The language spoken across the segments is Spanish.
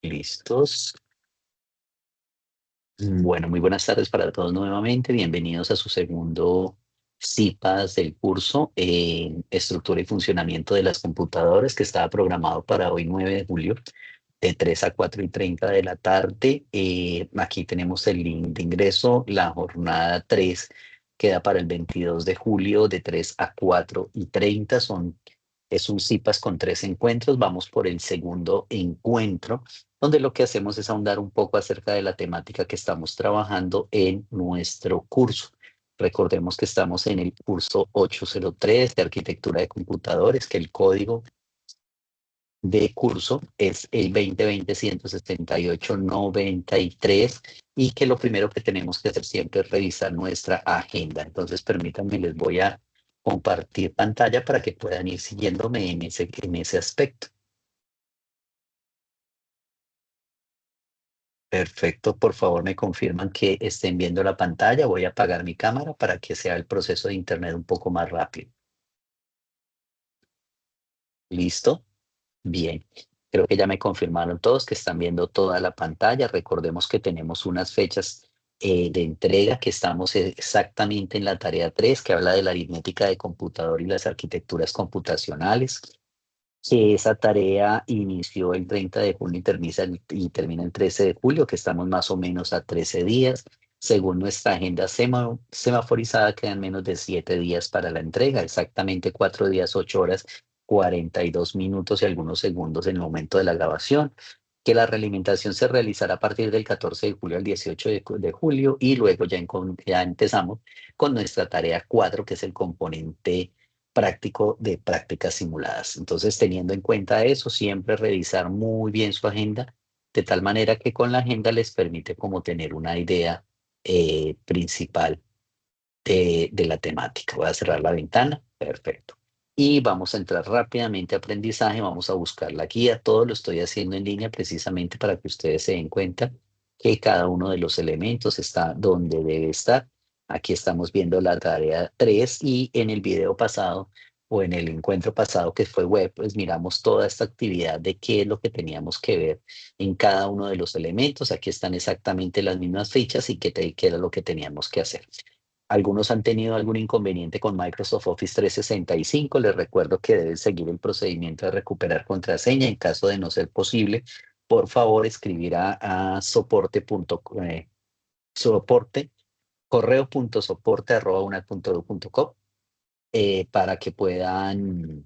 ¿Listos? Bueno, muy buenas tardes para todos nuevamente. Bienvenidos a su segundo CIPAS del curso en Estructura y Funcionamiento de las Computadoras, que estaba programado para hoy 9 de julio de 3 a 4:30 de la tarde. Aquí tenemos el link de ingreso. La jornada 3 queda para el 22 de julio de 3 a 4:30. Es un CIPAS con 3 encuentros. Vamos por el segundo encuentro, donde lo que hacemos es ahondar un poco acerca de la temática que estamos trabajando en nuestro curso. Recordemos que estamos en el curso 803 de Arquitectura de Computadores, que el código de curso es el 2020-168-93, y que lo primero que tenemos que hacer siempre es revisar nuestra agenda. Entonces, permítanme, les voy a compartir pantalla para que puedan ir siguiéndome en ese aspecto. Perfecto, por favor me confirman que estén viendo la pantalla. Voy a apagar mi cámara para que sea el proceso de internet un poco más rápido. ¿Listo? Bien. Creo que ya me confirmaron todos que están viendo toda la pantalla. Recordemos que tenemos unas fechas de entrega, que estamos exactamente en la tarea 3, que habla de la aritmética de computador y las arquitecturas computacionales. Que esa tarea inició el 30 de junio y termina el 13 de julio, que estamos más o menos a 13 días. Según nuestra agenda semaforizada, quedan menos de 7 días para la entrega, exactamente 4 días, 8 horas, 42 minutos y algunos segundos en el momento de la grabación. Que la realimentación se realizará a partir del 14 de julio al 18 de julio, y luego ya empezamos con nuestra tarea 4, que es el componente práctico de prácticas simuladas. Entonces, teniendo en cuenta eso, siempre revisar muy bien su agenda, de tal manera que con la agenda les permite como tener una idea principal de la temática. Voy a cerrar la ventana. Perfecto. Y vamos a entrar rápidamente a aprendizaje. Vamos a buscar la guía. Todo lo estoy haciendo en línea precisamente para que ustedes se den cuenta que cada uno de los elementos está donde debe estar. Aquí estamos viendo la tarea 3, y en el video pasado o en el encuentro pasado, que fue web, pues miramos toda esta actividad de qué es lo que teníamos que ver en cada uno de los elementos. Aquí están exactamente las mismas fichas y qué era lo que teníamos que hacer. Algunos han tenido algún inconveniente con Microsoft Office 365. Les recuerdo que deben seguir el procedimiento de recuperar contraseña. En caso de no ser posible, por favor escribir a soporte, correo.soporte@unad.edu.co, para que puedan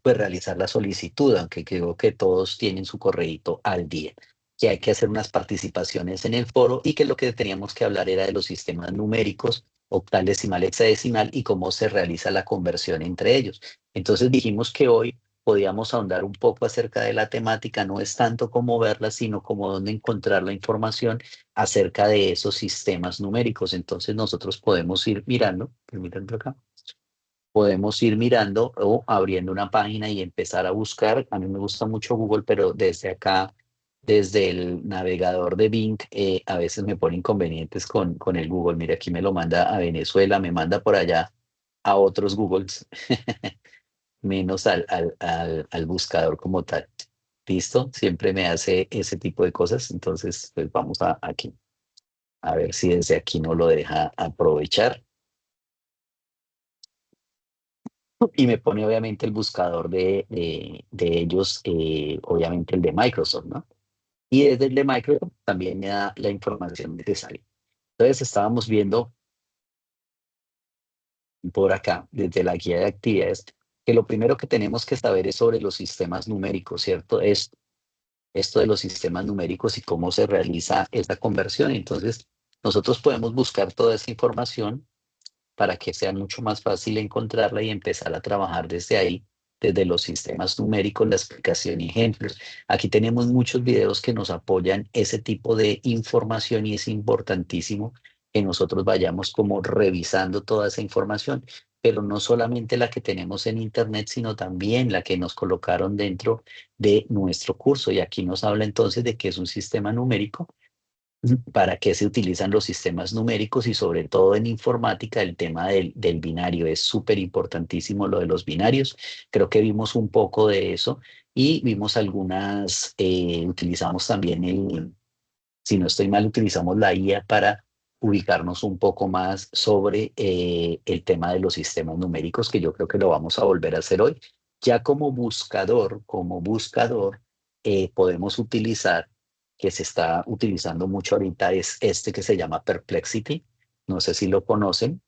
pues realizar la solicitud, aunque creo que todos tienen su correíto al día. Que hay que hacer unas participaciones en el foro, y que lo que teníamos que hablar era de los sistemas numéricos, octal, decimal, hexadecimal, y cómo se realiza la conversión entre ellos. Entonces dijimos que hoy podíamos ahondar un poco acerca de la temática. No es tanto como verla, sino como dónde encontrar la información acerca de esos sistemas numéricos. Entonces nosotros podemos ir mirando, permítanme acá, podemos ir mirando o abriendo una página y empezar a buscar. A mí me gusta mucho Google, pero desde acá, desde el navegador de Bing, a veces me pone inconvenientes con el Google. Mire, aquí me lo manda a Venezuela, me manda por allá a otros Googles, menos al buscador como tal. ¿Listo? Siempre me hace ese tipo de cosas. Entonces, pues vamos aquí, a ver si desde aquí no lo deja aprovechar. Y me pone obviamente el buscador de ellos, obviamente el de Microsoft, ¿no? Y desde el de Microsoft también me da la información necesaria. Entonces estábamos viendo por acá, desde la guía de actividades, que lo primero que tenemos que saber es sobre los sistemas numéricos, ¿cierto? Esto de los sistemas numéricos y cómo se realiza esta conversión. Entonces, nosotros podemos buscar toda esa información para que sea mucho más fácil encontrarla y empezar a trabajar desde ahí, desde los sistemas numéricos, la explicación y ejemplos. Aquí tenemos muchos videos que nos apoyan ese tipo de información, y es importantísimo que nosotros vayamos como revisando toda esa información, pero no solamente la que tenemos en Internet, sino también la que nos colocaron dentro de nuestro curso. Y aquí nos habla entonces de qué es un sistema numérico, para qué se utilizan los sistemas numéricos, y sobre todo en informática el tema del binario. Es súper importantísimo lo de los binarios. Creo que vimos un poco de eso, y vimos algunas, utilizamos también si no estoy mal, utilizamos la IA para ubicarnos un poco más sobre el tema de los sistemas numéricos, que yo creo que lo vamos a volver a hacer hoy. Ya como buscador, podemos utilizar, que se está utilizando mucho ahorita, es este que se llama Perplexity. No sé si lo conocen.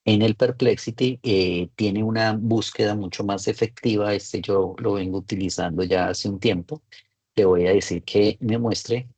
En el Perplexity tiene una búsqueda mucho más efectiva. Este yo lo vengo utilizando ya hace un tiempo. Le voy a decir que me muestre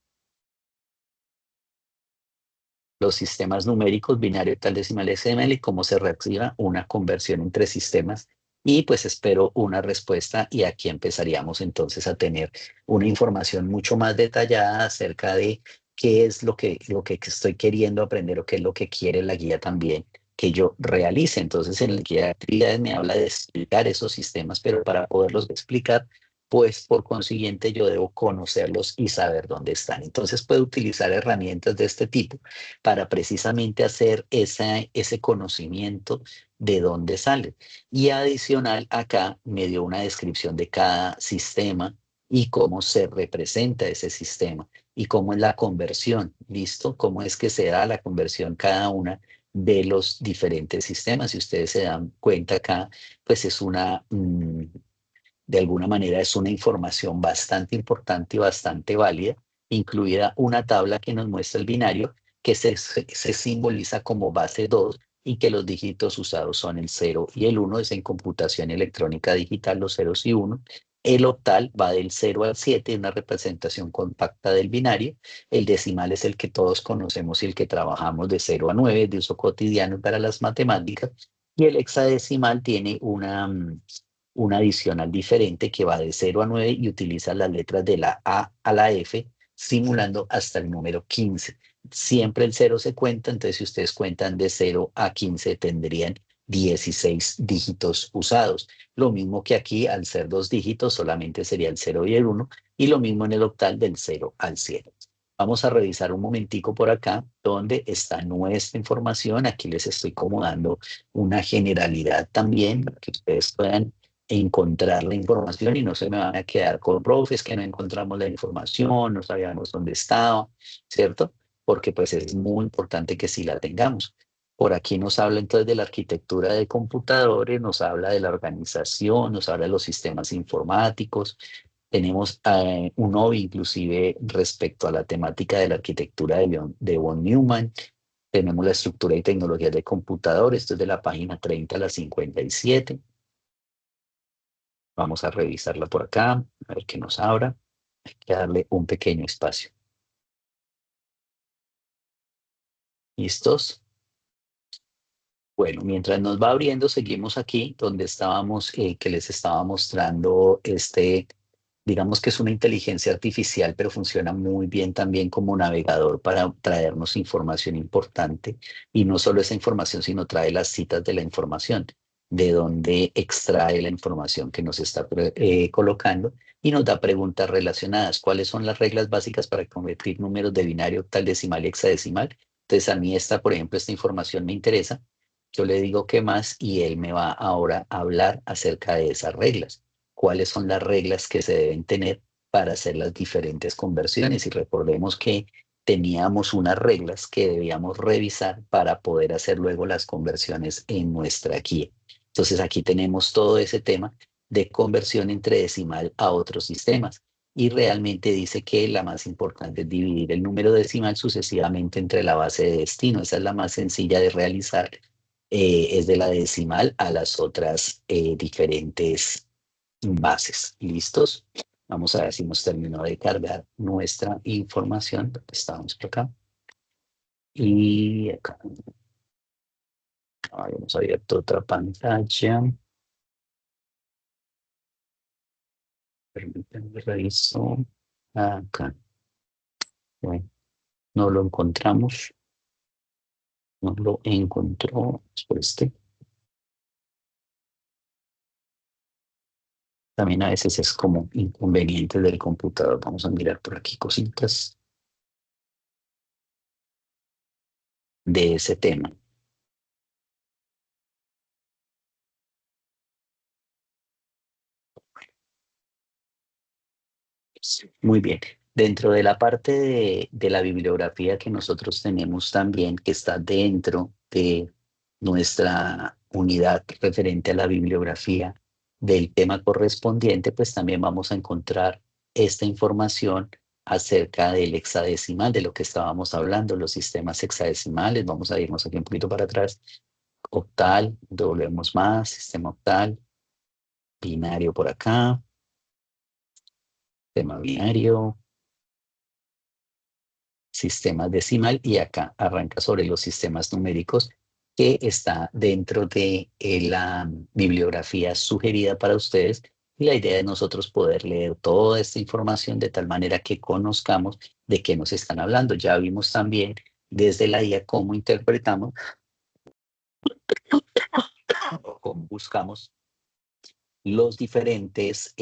los sistemas numéricos binario, tal, decimal, XML y cómo se reactiva una conversión entre sistemas. Y pues espero una respuesta y aquí empezaríamos entonces a tener una información mucho más detallada acerca de qué es lo que estoy queriendo aprender o qué es lo que quiere la guía también que yo realice. Entonces en la guía de actividades me habla de explicar esos sistemas, pero para poderlos explicar, pues por consiguiente yo debo conocerlos y saber dónde están. Entonces puedo utilizar herramientas de este tipo para precisamente hacer ese conocimiento de dónde sale. Y adicional, acá me dio una descripción de cada sistema y cómo se representa ese sistema y cómo es la conversión, ¿listo? Cómo es que se da la conversión cada una de los diferentes sistemas. Si ustedes se dan cuenta acá, pues es de alguna manera es una información bastante importante y bastante válida, incluida una tabla que nos muestra el binario que se simboliza como base 2 y que los dígitos usados son el 0 y el 1, es en computación electrónica digital los ceros y 1. El octal va del 0 al 7, una representación compacta del binario. El decimal es el que todos conocemos y el que trabajamos de 0 a 9, de uso cotidiano para las matemáticas. Y el hexadecimal tiene una adicional diferente que va de 0 a 9 y utiliza las letras de la A a la F, simulando hasta el número 15. Siempre el 0 se cuenta, entonces si ustedes cuentan de 0 a 15 tendrían 16 dígitos usados. Lo mismo que aquí, al ser dos dígitos, solamente sería el 0 y el 1, y lo mismo en el octal del 0 al 7. Vamos a revisar un momentico por acá donde está nuestra información. Aquí les estoy como dando una generalidad también para que ustedes puedan encontrar la información y no se me van a quedar con profes que no encontramos la información, no sabíamos dónde estaba, ¿cierto? Porque pues es muy importante que sí la tengamos. Por aquí nos habla entonces de la arquitectura de computadores, nos habla de la organización, nos habla de los sistemas informáticos. Tenemos un hobby inclusive respecto a la temática de la arquitectura de von Neumann. Tenemos la estructura y tecnologías de computadores, esto es de la página 30 a la 57. Vamos a revisarla por acá, a ver qué nos abra. Hay que darle un pequeño espacio. ¿Listos? Bueno, mientras nos va abriendo, seguimos aquí donde estábamos, que les estaba mostrando digamos que es una inteligencia artificial, pero funciona muy bien también como navegador para traernos información importante. Y no solo esa información, sino trae las citas de la información, de dónde extrae la información que nos está colocando y nos da preguntas relacionadas. ¿Cuáles son las reglas básicas para convertir números de binario, octal, decimal y hexadecimal? Entonces a mí por ejemplo, esta información me interesa. Yo le digo qué más y él me va ahora a hablar acerca de esas reglas. ¿Cuáles son las reglas que se deben tener para hacer las diferentes conversiones? Y recordemos que teníamos unas reglas que debíamos revisar para poder hacer luego las conversiones en nuestra guía. Entonces aquí tenemos todo ese tema de conversión entre decimal a otros sistemas. Y realmente dice que la más importante es dividir el número decimal sucesivamente entre la base de destino. Esa es la más sencilla de realizar, es de la decimal a las otras diferentes bases. ¿Listos? Vamos a ver si nos terminó de cargar nuestra información. Estamos por acá. Y acá habíamos abierto otra pantalla. Permítanme reviso. Acá. Bueno, no lo encontramos. No lo encontró. Es por este. También a veces es como inconveniente del computador. Vamos a mirar por aquí cositas de ese tema. Muy bien. Dentro de la parte de la bibliografía que nosotros tenemos también, que está dentro de nuestra unidad referente a la bibliografía del tema correspondiente, pues también vamos a encontrar esta información acerca del hexadecimal, de lo que estábamos hablando, los sistemas hexadecimales. Vamos a irnos aquí un poquito para atrás. Octal, volvemos más, sistema octal, binario por acá, sistema binario, sistemas decimal, y acá arranca sobre los sistemas numéricos, que está dentro de la bibliografía sugerida para ustedes, y la idea de nosotros poder leer toda esta información de tal manera que conozcamos de qué nos están hablando. Ya vimos también desde la IA cómo interpretamos o cómo buscamos los diferentes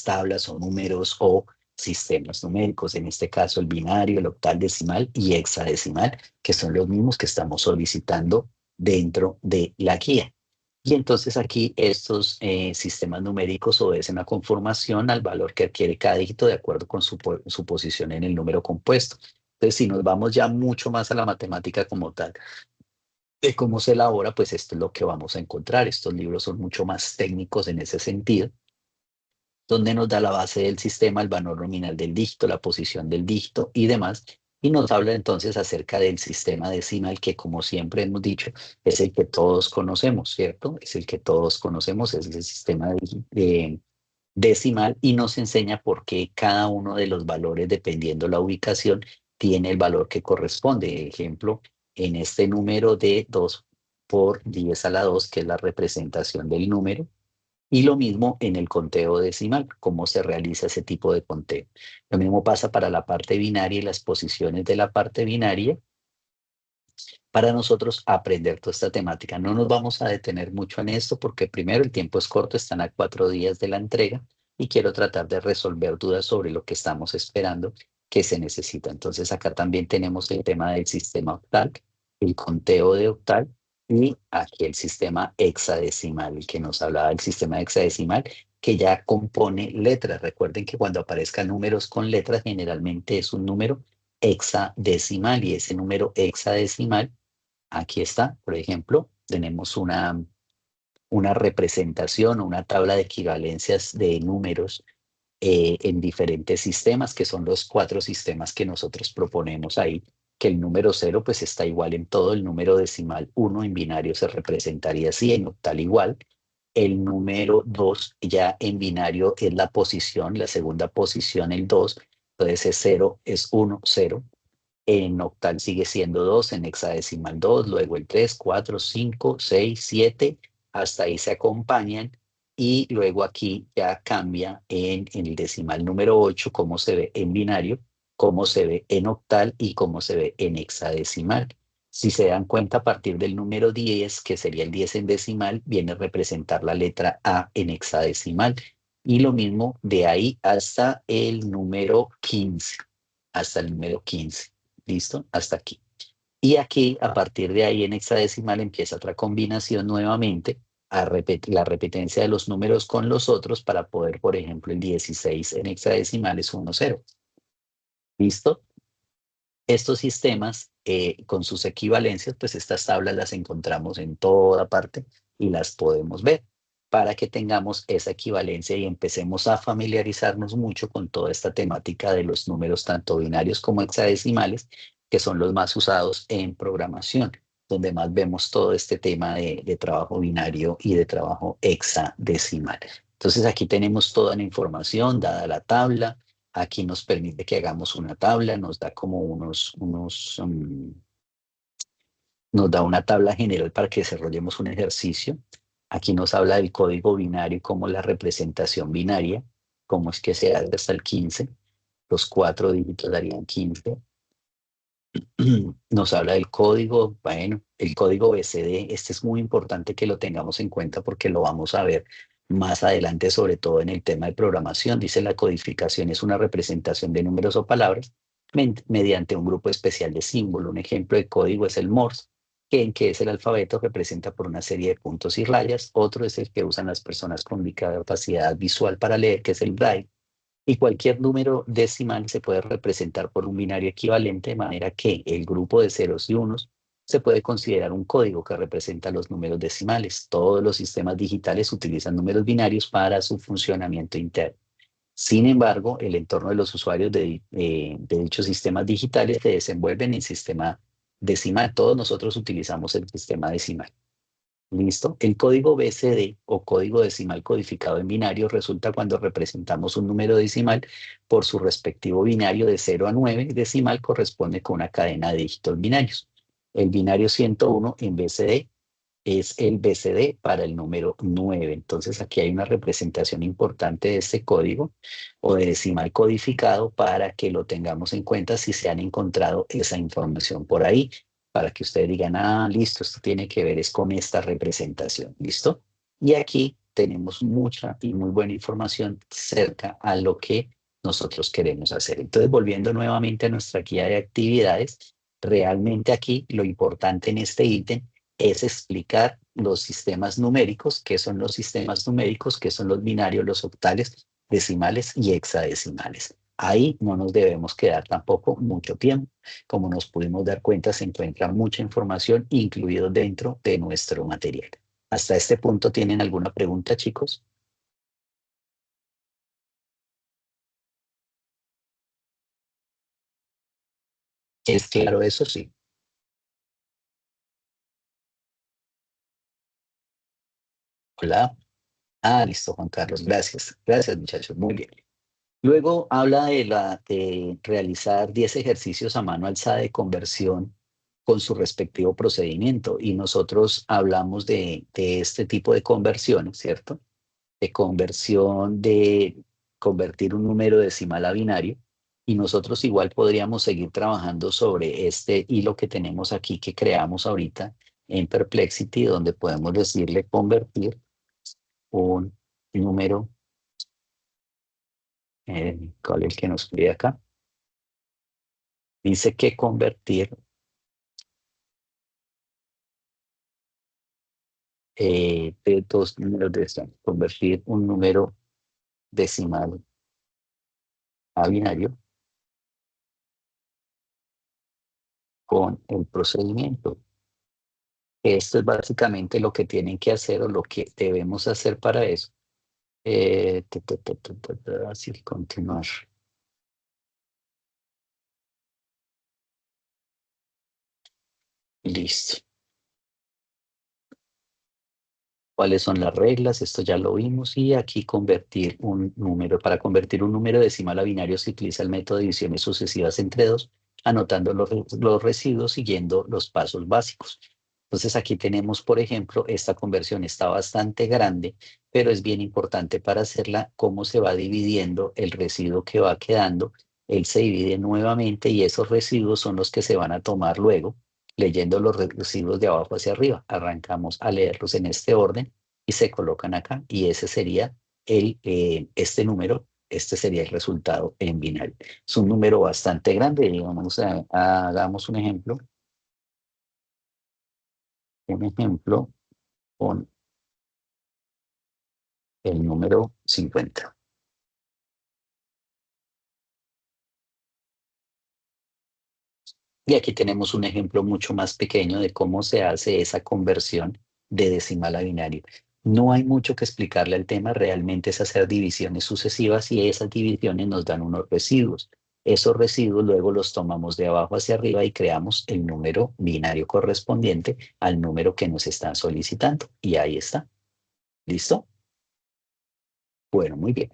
tablas o números o sistemas numéricos, en este caso el binario, el octal decimal y hexadecimal, que son los mismos que estamos solicitando dentro de la guía. Y entonces aquí estos sistemas numéricos obedecen a conformación al valor que adquiere cada dígito de acuerdo con su posición en el número compuesto. Entonces, si nos vamos ya mucho más a la matemática como tal, de cómo se elabora, pues esto es lo que vamos a encontrar. Estos libros son mucho más técnicos en ese sentido, donde nos da la base del sistema, el valor nominal del dígito, la posición del dígito y demás. Y nos habla entonces acerca del sistema decimal, que como siempre hemos dicho, es el que todos conocemos, ¿cierto? Es el que todos conocemos, es el sistema de decimal, y nos enseña por qué cada uno de los valores, dependiendo la ubicación, tiene el valor que corresponde. Ejemplo, en este número de 2 por 10 a la 2, que es la representación del número, y lo mismo en el conteo decimal, cómo se realiza ese tipo de conteo. Lo mismo pasa para la parte binaria y las posiciones de la parte binaria, para nosotros aprender toda esta temática. No nos vamos a detener mucho en esto porque primero el tiempo es corto, están a 4 días de la entrega y quiero tratar de resolver dudas sobre lo que estamos esperando que se necesita. Entonces acá también tenemos el tema del sistema octal, el conteo de octal, y aquí el sistema hexadecimal, el que nos hablaba del sistema hexadecimal, que ya compone letras. Recuerden que cuando aparezcan números con letras, generalmente es un número hexadecimal, y ese número hexadecimal, aquí está, por ejemplo, tenemos una representación o una tabla de equivalencias de números en diferentes sistemas, que son los 4 sistemas que nosotros proponemos ahí, que el número 0 pues está igual en todo, el número decimal 1 en binario se representaría así, en octal igual, el número 2 ya en binario es la posición, la segunda posición, el 2, entonces es 0, es 1, 0. En octal sigue siendo 2, en hexadecimal 2, luego el 3, 4, 5, 6, 7, hasta ahí se acompañan, y luego aquí ya cambia en el decimal número 8, cómo se ve en binario, cómo se ve en octal y cómo se ve en hexadecimal. Si se dan cuenta, a partir del número 10, que sería el 10 en decimal, viene a representar la letra A en hexadecimal. Y lo mismo de ahí hasta el número 15, hasta el número 15. ¿Listo? Hasta aquí. Y aquí, a partir de ahí, en hexadecimal empieza otra combinación nuevamente, a la repetencia de los números con los otros para poder, por ejemplo, el 16 en hexadecimal es 1, 0. ¿Listo? Estos sistemas, con sus equivalencias, pues estas tablas las encontramos en toda parte y las podemos ver para que tengamos esa equivalencia y empecemos a familiarizarnos mucho con toda esta temática de los números tanto binarios como hexadecimales, que son los más usados en programación, donde más vemos todo este tema de trabajo binario y de trabajo hexadecimal. Entonces aquí tenemos toda la información dada la tabla. Aquí nos permite que hagamos una tabla, nos da como nos da una tabla general para que desarrollemos un ejercicio. Aquí nos habla del código binario y cómo la representación binaria, cómo es que se hace hasta el 15. Los 4 dígitos darían 15. Nos habla del código, bueno, el código BCD. Este es muy importante que lo tengamos en cuenta porque lo vamos a ver más adelante, sobre todo en el tema de programación. Dice: la codificación es una representación de números o palabras mediante un grupo especial de símbolos. Un ejemplo de código es el Morse, que es el alfabeto, representa por una serie de puntos y rayas. Otro es el que usan las personas con discapacidad visual para leer, que es el Braille, Y cualquier número decimal se puede representar por un binario equivalente, de manera que el grupo de ceros y unos se puede considerar un código que representa los números decimales. Todos los sistemas digitales utilizan números binarios para su funcionamiento interno. Sin embargo, el entorno de los usuarios de dichos sistemas digitales se desenvuelven en sistema decimal. Todos nosotros utilizamos el sistema decimal. ¿Listo? El código BCD o código decimal codificado en binario resulta cuando representamos un número decimal por su respectivo binario de 0 a 9 decimal corresponde con una cadena de dígitos binarios. El binario 101 en BCD es el BCD para el número 9. Entonces aquí hay una representación importante de este código o de decimal codificado para que lo tengamos en cuenta si se han encontrado esa información por ahí, para que ustedes digan, ah, listo, esto tiene que ver es con esta representación, ¿listo? Y aquí tenemos mucha y muy buena información cerca a lo que nosotros queremos hacer. Entonces, volviendo nuevamente a nuestra guía de actividades, realmente aquí lo importante en este ítem es explicar los sistemas numéricos, qué son los sistemas numéricos, qué son los binarios, los octales, decimales y hexadecimales. Ahí no nos debemos quedar tampoco mucho tiempo. Como nos pudimos dar cuenta, se encuentra mucha información incluido dentro de nuestro material. ¿Hasta este punto tienen alguna pregunta, chicos? ¿Es claro eso? Sí. Hola. Ah, listo, Juan Carlos. Gracias. Gracias, muchachos. Muy bien. Luego habla de realizar 10 ejercicios a mano alzada de conversión con su respectivo procedimiento. Y nosotros hablamos de este tipo de conversiones, ¿cierto? De conversión de convertir un número decimal a binario. Y nosotros igual podríamos seguir trabajando sobre este hilo que tenemos aquí, que creamos ahorita en Perplexity, donde podemos decirle convertir un número, ¿cuál es el que nos pide acá? Dice que convertir de dos números decimal, convertir un número decimal a binario con el procedimiento. Esto es básicamente lo que tienen que hacer o lo que debemos hacer para eso. Así continuar. Listo. ¿Cuáles son las reglas? Esto ya lo vimos. Y aquí convertir un número. Para convertir un número decimal a binario se utiliza el método de divisiones sucesivas entre dos, anotando los residuos siguiendo los pasos básicos. Entonces aquí tenemos, por ejemplo, esta conversión está bastante grande, pero es bien importante para hacerla cómo se va dividiendo el residuo que va quedando. Él se divide nuevamente y esos residuos son los que se van a tomar luego leyendo los residuos de abajo hacia arriba. Arrancamos a leerlos en este orden y se colocan acá y ese sería este número, este sería el resultado en binario. Es un número bastante grande, digamos, hagamos un ejemplo con el número 50. Y aquí tenemos un ejemplo mucho más pequeño de cómo se hace esa conversión de decimal a binario. No hay mucho que explicarle al tema, realmente es hacer divisiones sucesivas y esas divisiones nos dan unos residuos. Esos residuos luego los tomamos de abajo hacia arriba y creamos el número binario correspondiente al número que nos están solicitando. Y ahí está. ¿Listo? Bueno, muy bien.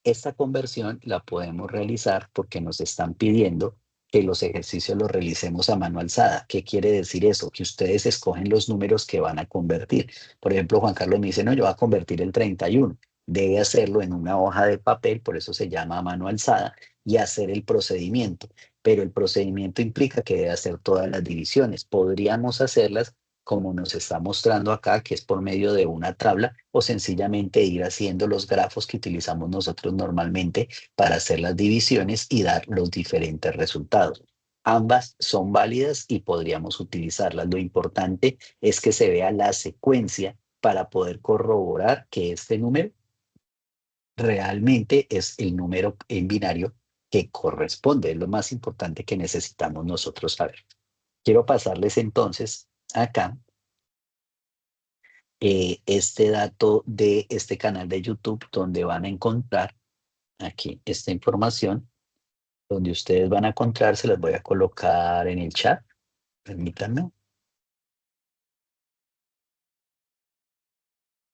Esta conversión la podemos realizar porque nos están pidiendo que los ejercicios los realicemos a mano alzada. ¿Qué quiere decir eso? Que ustedes escogen los números que van a convertir. Por ejemplo, Juan Carlos me dice, no, yo voy a convertir el 31. Debe hacerlo en una hoja de papel, por eso se llama a mano alzada, y hacer el procedimiento. Pero el procedimiento implica que debe hacer todas las divisiones. Podríamos hacerlas como nos está mostrando acá, que es por medio de una tabla, o sencillamente ir haciendo los grafos que utilizamos nosotros normalmente para hacer las divisiones y dar los diferentes resultados. Ambas son válidas y podríamos utilizarlas. Lo importante es que se vea la secuencia para poder corroborar que este número realmente es el número en binario que corresponde. Es lo más importante que necesitamos nosotros saber. Quiero pasarles entonces acá este dato de este canal de YouTube donde van a encontrar aquí esta información, donde ustedes van a encontrar, se las voy a colocar en el chat. Permítanme.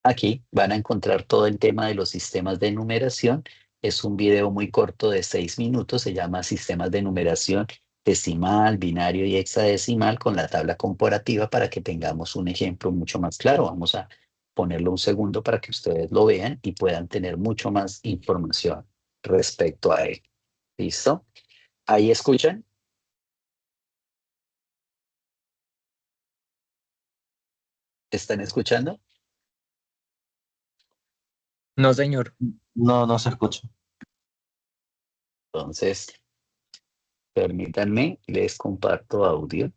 Aquí van a encontrar todo el tema de los sistemas de numeración. Es un video muy corto de 6 minutos, se llama Sistemas de Numeración Decimal, Binario y Hexadecimal con la tabla comparativa para que tengamos un ejemplo mucho más claro. Vamos a ponerlo un segundo para que ustedes lo vean y puedan tener mucho más información respecto a él. ¿Listo? ¿Ahí escuchan? ¿Están escuchando? No, señor. No, no se escucha. Entonces, permítanme, les comparto audio.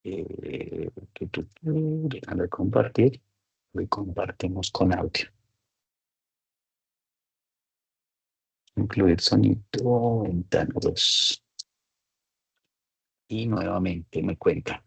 Déjame compartir. Hoy compartimos con audio. Incluir sonido, ventana 2. Y nuevamente me cuenta.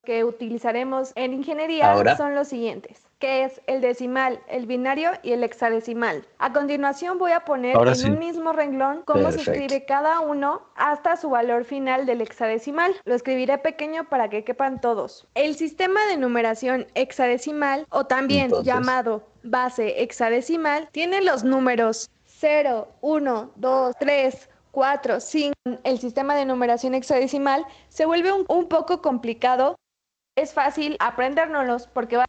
Que utilizaremos en ingeniería Ahora. son los siguientes, que es el decimal, el binario y el hexadecimal. A continuación voy a poner Ahora en sí. un mismo renglón cómo se Perfecto. escribe cada uno hasta su valor final del hexadecimal. Lo escribiré pequeño para que quepan todos. El sistema de numeración hexadecimal, o también Entonces. llamado base hexadecimal, tiene los números 0, 1, 2, 3, 4, 5. El sistema de numeración hexadecimal se vuelve un poco complicado. Es fácil aprendérnoslos porque va.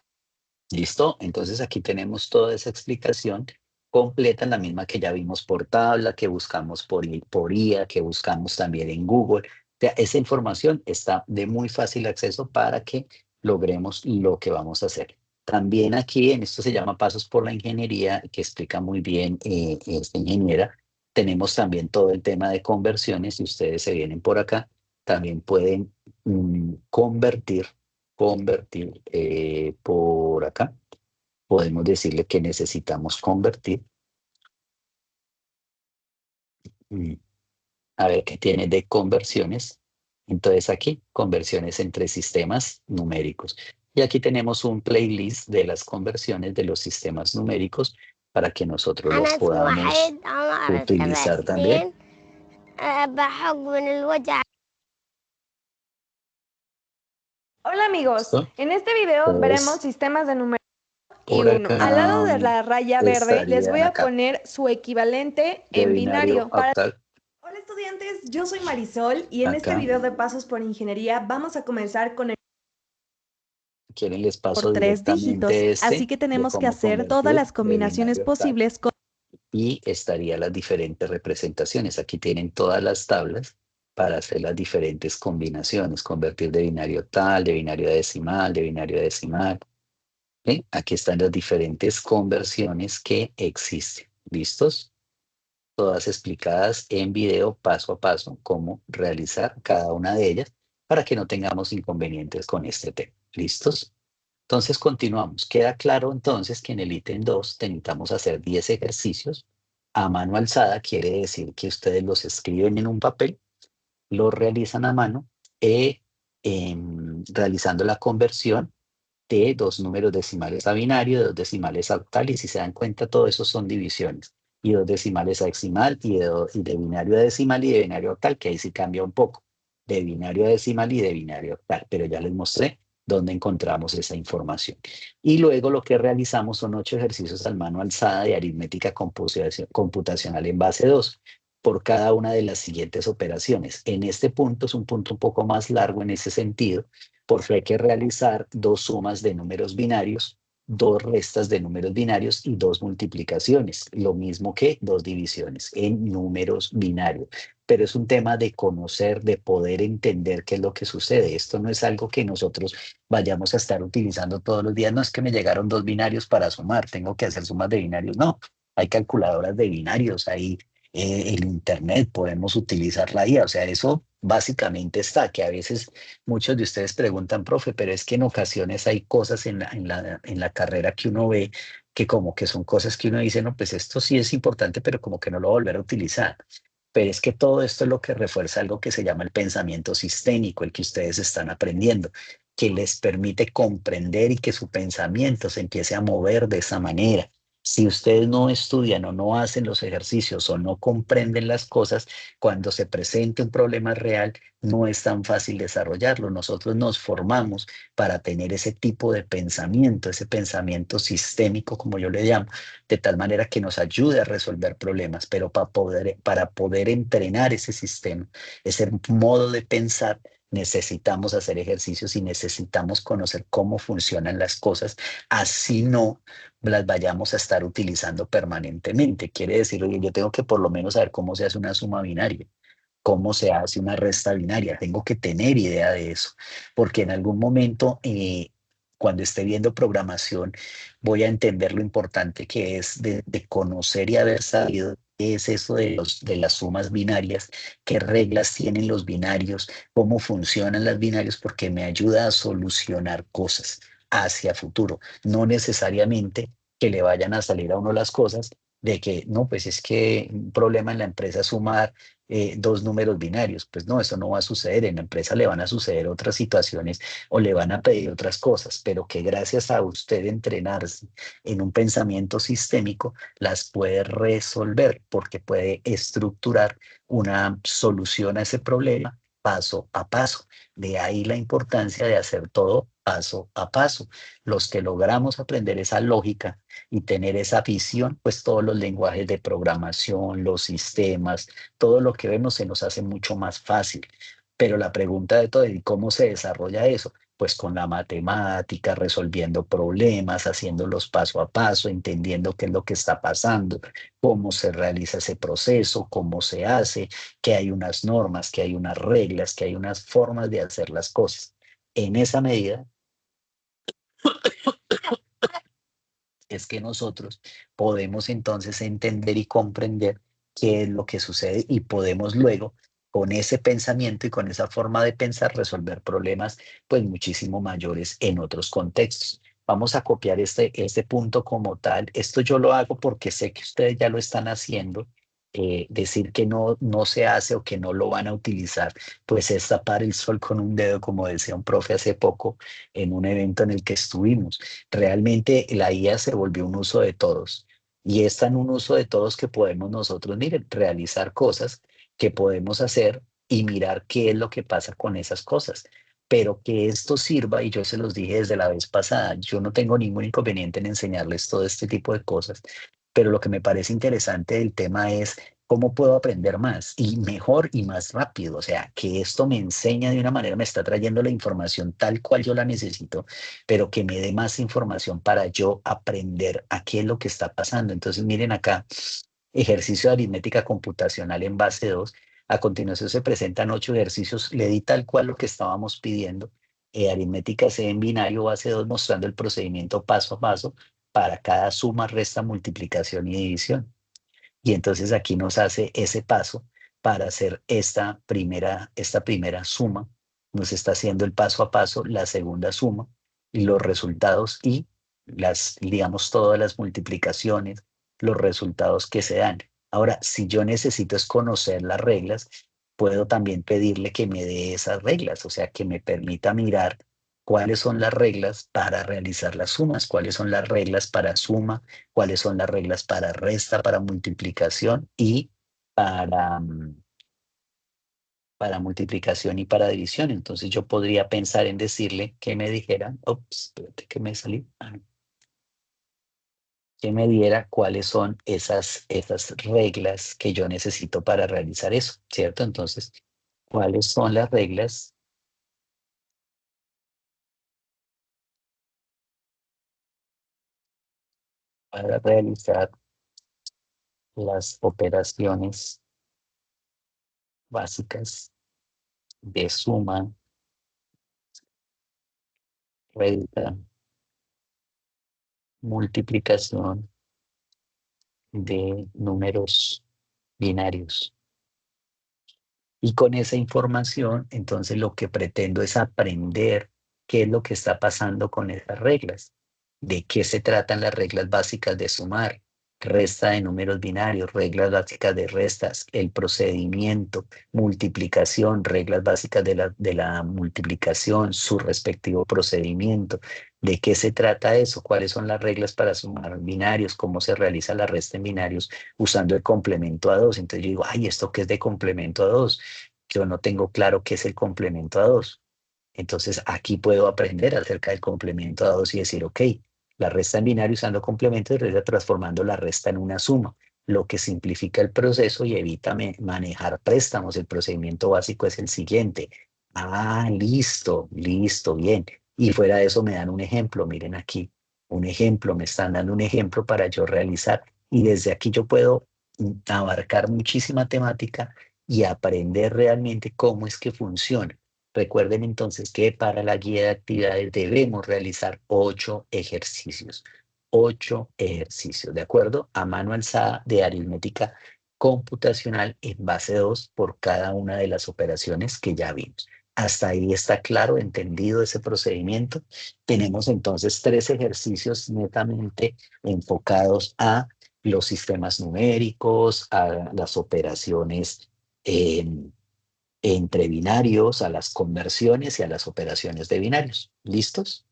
¿Listo? Entonces aquí tenemos toda esa explicación completa, la misma que ya vimos por tabla, que buscamos por IA, que buscamos también en Google. O sea, esa información está de muy fácil acceso para que logremos lo que vamos a hacer. También aquí, en esto se llama Pasos por la Ingeniería, que explica muy bien esta ingeniera, tenemos también todo el tema de conversiones. Si ustedes se vienen por acá, también pueden convertir por acá. Podemos decirle que necesitamos convertir. A ver qué tiene de conversiones. Entonces aquí, conversiones entre sistemas numéricos. Y aquí tenemos un playlist de las conversiones de los sistemas numéricos para que nosotros los podamos utilizar también. Hola amigos, ¿Listo? en este video Pues, veremos sistemas de numeración y por 1. acá Al lado de la raya verde les voy estarían a acá, poner su equivalente de en binario binario. octal. Hola estudiantes, yo soy Marisol y en este Acá. video de Pasos por Ingeniería vamos a comenzar con el Quieren les paso por 3 dígitos, directamente así que de tenemos que cómo hacer todas las convertir de combinaciones binario octal. posibles con Y estarían las diferentes representaciones. Aquí tienen todas las tablas para hacer las diferentes combinaciones, convertir de binario octal, de binario decimal, de binario decimal. ¿Sí? Aquí están las diferentes conversiones que existen. ¿Listos? Todas explicadas en video paso a paso, cómo realizar cada una de ellas para que no tengamos inconvenientes con este tema. ¿Listos? Entonces continuamos. Queda claro entonces que en el ítem 2 necesitamos hacer 10 ejercicios a mano alzada. Quiere decir que ustedes los escriben en un papel, los realizan a mano, realizando la conversión de 2 números decimales a binario, de 2 decimales a octal, y si se dan cuenta, todo eso son divisiones, y 2 decimales a decimal, y de binario a decimal y de binario a octal, que ahí sí cambia un poco, de binario a decimal y de binario a octal, pero ya les mostré dónde encontramos esa información. Y luego lo que realizamos son 8 ejercicios al mano alzada de aritmética computacional en base 2 por cada una de las siguientes operaciones. En este punto es un punto un poco más largo en ese sentido, porque hay que realizar 2 sumas de números binarios, 2 restas de números binarios y 2 multiplicaciones, lo mismo que 2 divisiones en números binarios. Pero es un tema de conocer, de poder entender qué es lo que sucede. Esto no es algo que nosotros vayamos a estar utilizando todos los días. No es que me llegaron 2 binarios para sumar, tengo que hacer sumas de binarios. No, hay calculadoras de binarios, hay el Internet, podemos utilizar la IA, o sea, eso básicamente está, que a veces muchos de ustedes preguntan, profe, pero es que en ocasiones hay cosas en la carrera que uno ve que como que son cosas que uno dice, no, pues esto sí es importante, pero como que no lo va a volver a utilizar. Pero es que todo esto es lo que refuerza algo que se llama el pensamiento sistémico, el que ustedes están aprendiendo, que les permite comprender y que su pensamiento se empiece a mover de esa manera. Si ustedes no estudian o no hacen los ejercicios o no comprenden las cosas, cuando se presente un problema real, no es tan fácil desarrollarlo. Nosotros nos formamos para tener ese tipo de pensamiento, ese pensamiento sistémico, como yo le llamo, de tal manera que nos ayude a resolver problemas, pero para poder entrenar ese sistema, ese modo de pensar, necesitamos hacer ejercicios y necesitamos conocer cómo funcionan las cosas, así no las vayamos a estar utilizando permanentemente. Quiere decir, oye, yo tengo que por lo menos saber cómo se hace una suma binaria, cómo se hace una resta binaria. Tengo que tener idea de eso, porque en algún momento, cuando esté viendo programación, voy a entender lo importante que es de conocer y haber sabido qué es eso de las sumas binarias, qué reglas tienen los binarios, cómo funcionan las binarios, porque me ayuda a solucionar cosas hacia futuro, no necesariamente que le vayan a salir a uno las cosas de que, no, pues es que un problema en la empresa es sumar dos números binarios. Pues no, eso no va a suceder. En la empresa le van a suceder otras situaciones o le van a pedir otras cosas, pero que gracias a usted entrenarse en un pensamiento sistémico, las puede resolver porque puede estructurar una solución a ese problema paso a paso. De ahí la importancia de hacer todo paso a paso. Los que logramos aprender esa lógica y tener esa visión, pues todos los lenguajes de programación, los sistemas, todo lo que vemos se nos hace mucho más fácil. Pero la pregunta de todo, ¿y cómo se desarrolla eso? Pues con la matemática, resolviendo problemas, haciéndolos paso a paso, entendiendo qué es lo que está pasando, cómo se realiza ese proceso, cómo se hace, que hay unas normas, que hay unas reglas, que hay unas formas de hacer las cosas. En esa medida es que nosotros podemos entonces entender y comprender qué es lo que sucede y podemos luego, con ese pensamiento y con esa forma de pensar, resolver problemas pues muchísimo mayores en otros contextos. Vamos a copiar este punto como tal. Esto yo lo hago porque sé que ustedes ya lo están haciendo. Decir que no se hace o que no lo van a utilizar, pues es tapar el sol con un dedo, como decía un profe hace poco en un evento en el que estuvimos. Realmente la IA se volvió un uso de todos y es tan un uso de todos que podemos nosotros, miren, realizar cosas que podemos hacer y mirar qué es lo que pasa con esas cosas. Pero que esto sirva, y yo se los dije desde la vez pasada, yo no tengo ningún inconveniente en enseñarles todo este tipo de cosas, pero lo que me parece interesante del tema es cómo puedo aprender más y mejor y más rápido. O sea, que esto me enseña de una manera, me está trayendo la información tal cual yo la necesito, pero que me dé más información para yo aprender a qué es lo que está pasando. Entonces, miren acá, ejercicio de aritmética computacional en base 2. A continuación se presentan 8 ejercicios. Le di tal cual lo que estábamos pidiendo. Aritmética C en binario base 2 mostrando el procedimiento paso a paso para cada suma, resta, multiplicación y división. Y entonces aquí nos hace ese paso para hacer esta primera suma. Nos está haciendo el paso a paso, la segunda suma y los resultados y digamos, todas las multiplicaciones, los resultados que se dan. Ahora, si yo necesito es conocer las reglas, puedo también pedirle que me dé esas reglas, o sea, que me permita mirar cuáles son las reglas para realizar las sumas, cuáles son las reglas para suma, cuáles son las reglas para resta, para multiplicación y para, para multiplicación y para división. Entonces yo podría pensar en decirle que me dijera, ops, espérate que me salí, no, que me diera cuáles son esas reglas que yo necesito para realizar eso, ¿cierto? Entonces, ¿cuáles son las reglas para realizar las operaciones básicas de suma, resta, multiplicación de números binarios. Y con esa información, entonces lo que pretendo es aprender qué es lo que está pasando con esas reglas, de qué se tratan las reglas básicas de sumar, resta de números binarios, reglas básicas de restas, el procedimiento, multiplicación, reglas básicas de la multiplicación, su respectivo procedimiento, de qué se trata eso, cuáles son las reglas para sumar binarios, cómo se realiza la resta en binarios usando el complemento a dos. Entonces yo digo, ay, ¿esto qué es de complemento a dos? Yo no tengo claro qué es el complemento a dos. Entonces aquí puedo aprender acerca del complemento a dos y decir, ok, la resta en binario usando complementos y resta transformando la resta en una suma, lo que simplifica el proceso y evita manejar préstamos. El procedimiento básico es el siguiente. Ah, listo, listo, bien. Y fuera de eso me dan un ejemplo, miren aquí, un ejemplo, me están dando un ejemplo para yo realizar. Y desde aquí yo puedo abarcar muchísima temática y aprender realmente cómo es que funciona. Recuerden entonces que para la guía de actividades debemos realizar 8 ejercicios. 8 ejercicios, ¿de acuerdo? A mano alzada de aritmética computacional en base 2 por cada una de las operaciones que ya vimos. Hasta ahí está claro, entendido ese procedimiento. Tenemos entonces 3 ejercicios netamente enfocados a los sistemas numéricos, a las operaciones entre binarios, a las conversiones y a las operaciones de binarios. ¿Listos?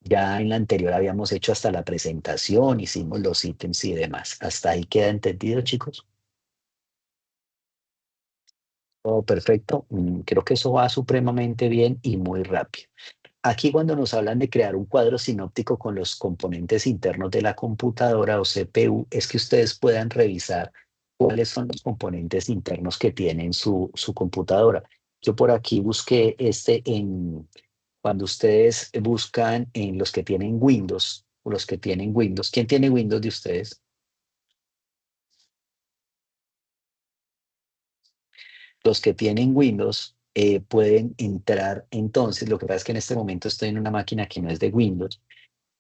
Ya en la anterior habíamos hecho hasta la presentación, hicimos los ítems y demás. ¿Hasta ahí queda entendido, chicos? Todo perfecto. Creo que eso va supremamente bien y muy rápido. Aquí cuando nos hablan de crear un cuadro sinóptico con los componentes internos de la computadora o CPU, es que ustedes puedan revisar cuáles son los componentes internos que tiene su computadora. Yo por aquí busqué cuando ustedes buscan en los que tienen Windows, o los que tienen Windows. ¿Quién tiene Windows de ustedes? Los que tienen Windows pueden entrar entonces, lo que pasa es que en este momento estoy en una máquina que no es de Windows,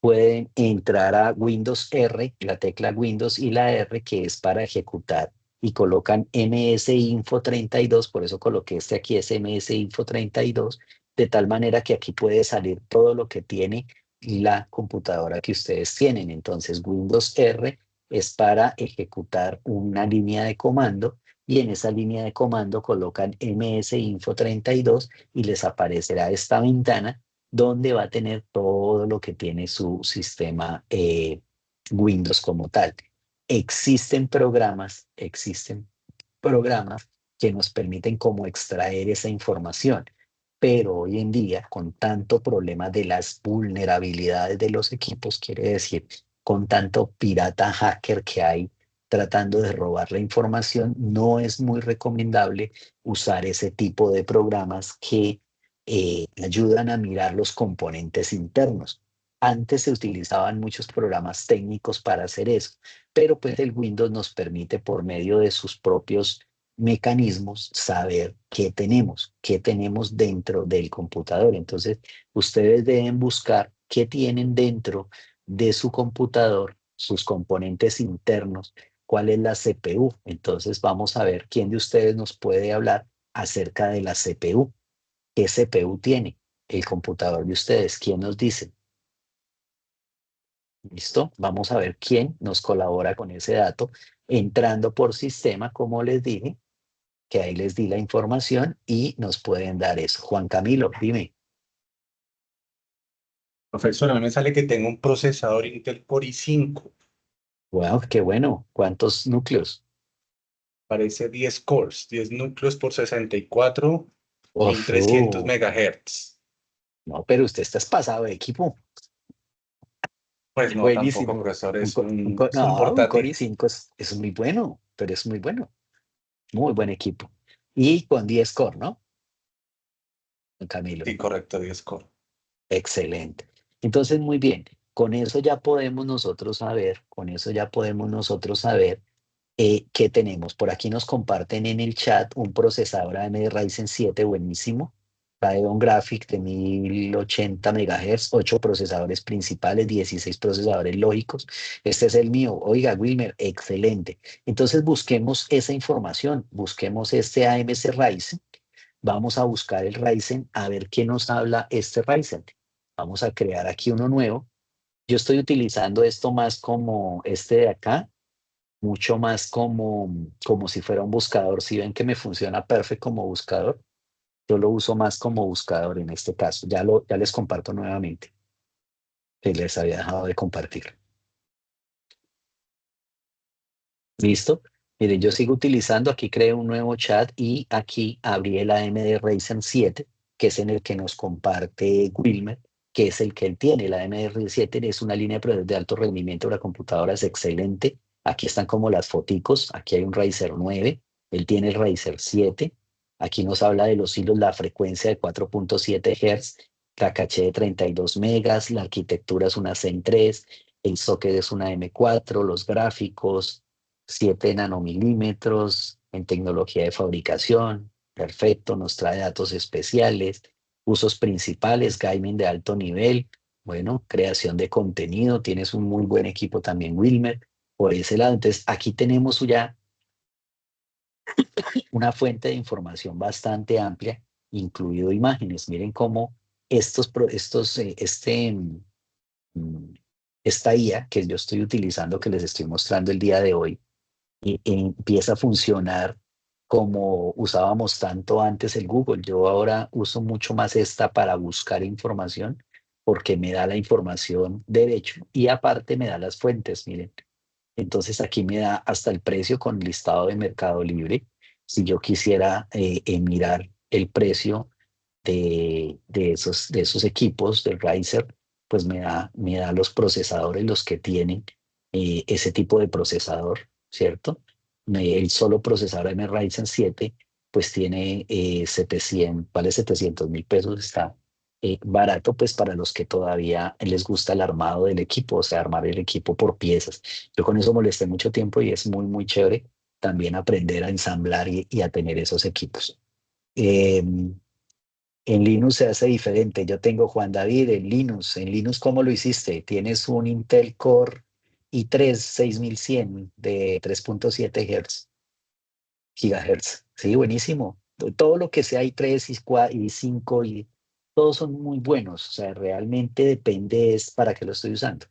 pueden entrar a Windows R, la tecla Windows y la R que es para ejecutar y colocan MS Info 32, por eso coloqué este aquí es MS Info 32, de tal manera que aquí puede salir todo lo que tiene la computadora que ustedes tienen. Entonces Windows R es para ejecutar una línea de comando y en esa línea de comando colocan MS Info 32 y les aparecerá esta ventana donde va a tener todo lo que tiene su sistema Windows como tal. Existen programas que nos permiten como extraer esa información, pero hoy en día, con tanto problema de las vulnerabilidades de los equipos, quiere decir, con tanto pirata hacker que hay tratando de robar la información, no es muy recomendable usar ese tipo de programas que ayudan a mirar los componentes internos. Antes se utilizaban muchos programas técnicos para hacer eso, pero pues el Windows nos permite por medio de sus propios mecanismos saber qué tenemos dentro del computador. Entonces, ustedes deben buscar qué tienen dentro de su computador, sus componentes internos, cuál es la CPU. Entonces, vamos a ver quién de ustedes nos puede hablar acerca de la CPU. ¿Qué CPU tiene el computador de ustedes? ¿Quién nos dice? ¿Listo? Vamos a ver quién nos colabora con ese dato, entrando por sistema, como les dije, que ahí les di la información y nos pueden dar eso. Juan Camilo, dime. Profesor, a mí me sale que tengo un procesador Intel Core i5. Wow, qué bueno. ¿Cuántos núcleos? Parece 10 cores, 10 núcleos por 64, Uf, 1300 megahertz. no, pero usted está pasado de equipo. Pues no, tampoco, Buenísimo. profesor, es un No, un Core portátil. i5 es muy bueno, pero es muy bueno. Muy buen equipo. Y con 10 core, ¿no? Juan Camilo. Sí, correcto, 10 core. Excelente. Entonces, muy bien. Con eso ya podemos nosotros saber, con eso ya podemos nosotros saber qué tenemos. Por aquí nos comparten en el chat un procesador AMD Ryzen 7 buenísimo Radeon Graphic de 1080 MHz, 8 procesadores principales, 16 procesadores lógicos. Este es el mío. Oiga, Wilmer, excelente. Entonces busquemos esa información, busquemos este AMC Ryzen. Vamos a buscar el Ryzen, a ver qué nos habla este Ryzen. Vamos a crear aquí uno nuevo. Yo estoy utilizando esto más como este de acá, mucho más como si fuera un buscador. Si ven que me funciona perfecto como buscador, yo lo uso más como buscador en este caso. Ya les comparto nuevamente, que les había dejado de compartir. ¿Listo? Miren, yo sigo utilizando, aquí creé un nuevo chat y aquí abrí el AMD Ryzen 7, que es en el que nos comparte Wilmer, que es el que él tiene. El AMD Ryzen 7 es una línea de procesadores de alto rendimiento para computadoras excelente. Aquí están como las foticos. Aquí hay un Ryzen 9, él tiene el Ryzen 7. Aquí nos habla de los hilos, la frecuencia de 4.7 Hz, la caché de 32 megas, la arquitectura es una Zen 3, el socket es una M4, los gráficos 7 nanomilímetros en tecnología de fabricación. Perfecto, nos trae datos especiales, usos principales, gaming de alto nivel, bueno, creación de contenido, tienes un muy buen equipo también, Wilmer, por ese lado. Entonces, aquí tenemos ya una fuente de información bastante amplia, incluido imágenes. Miren cómo mm, esta IA que yo estoy utilizando, que les estoy mostrando el día de hoy, empieza a funcionar como usábamos tanto antes el Google. Yo ahora uso mucho más esta para buscar información porque me da la información derecho y aparte me da las fuentes, miren. Entonces aquí me da hasta el precio con listado de Mercado Libre. Si yo quisiera mirar el precio de esos equipos del Riser, pues me da los procesadores, los que tienen ese tipo de procesador, ¿cierto? El solo procesador M Ryzen 7, pues tiene 700, vale 700.000 pesos, está barato, pues para los que todavía les gusta el armado del equipo, o sea, armar el equipo por piezas. Yo con eso molesté mucho tiempo y es muy, muy chévere también aprender a ensamblar y a tener esos equipos. En Linux se hace diferente. Yo tengo Juan David en Linux. En Linux, ¿cómo lo hiciste? Tienes un Intel Core i3 6100 de 3.7 gigahertz. Sí, buenísimo. Todo lo que sea i3 y 5 y todos son muy buenos. O sea, realmente depende es para qué lo estoy usando.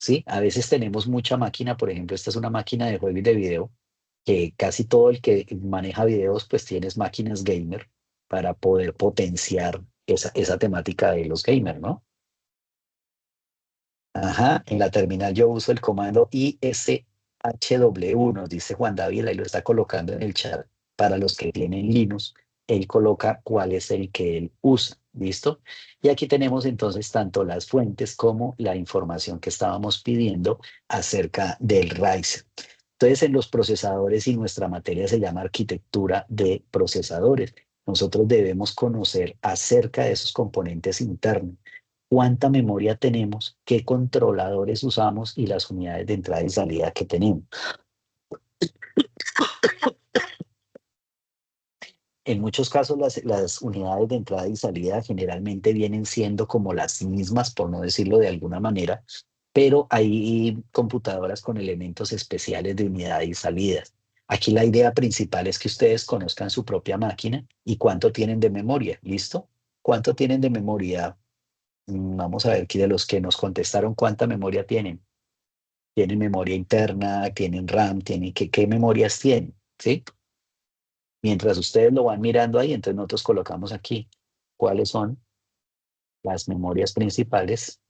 Sí, a veces tenemos mucha máquina. Por ejemplo, esta es una máquina de juego y de video que casi todo el que maneja videos, pues tienes máquinas gamer para poder potenciar esa temática de los gamers, ¿no? Ajá, en la terminal yo uso el comando ISHW, nos dice Juan David, ahí lo está colocando en el chat. Para los que tienen Linux, él coloca cuál es el que él usa, ¿listo? Y aquí tenemos entonces tanto las fuentes como la información que estábamos pidiendo acerca del Ryzen. Entonces, en los procesadores y nuestra materia se llama arquitectura de procesadores. Nosotros debemos conocer acerca de esos componentes internos, cuánta memoria tenemos, qué controladores usamos y las unidades de entrada y salida que tenemos. En muchos casos las unidades de entrada y salida generalmente vienen siendo como las mismas, por no decirlo de alguna manera, pero hay computadoras con elementos especiales de unidad y salidas. Aquí la idea principal es que ustedes conozcan su propia máquina y cuánto tienen de memoria. ¿Listo? ¿Cuánto tienen de memoria? Vamos a ver aquí de los que nos contestaron cuánta memoria tienen. ¿Tienen memoria interna? ¿Tienen RAM? ¿Qué memorias tienen? ¿Sí? Mientras ustedes lo van mirando ahí, entonces nosotros colocamos aquí cuáles son las memorias principales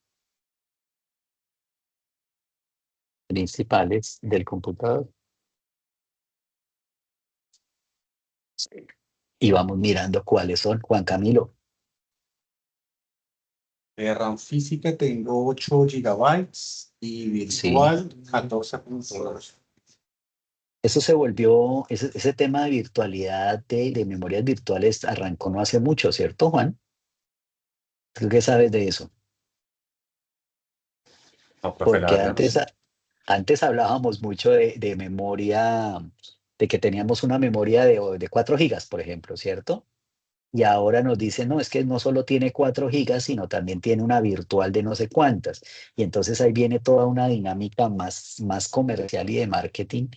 del computador. Y vamos mirando cuáles son. Juan Camilo, De RAM física tengo 8 gigabytes y sí. virtual 14.2. Eso se volvió, ese tema de virtualidad, de memorias virtuales, arrancó no hace mucho, ¿cierto, Juan? ¿Tú qué sabes de eso? No, profe, la Porque verdad, no sé. antes hablábamos mucho de memoria, de que teníamos una memoria de 4 gigas, por ejemplo, ¿cierto? Y ahora nos dicen, no, es que no solo tiene 4 gigas, sino también tiene una virtual de no sé cuántas. Y entonces ahí viene toda una dinámica más comercial y de marketing.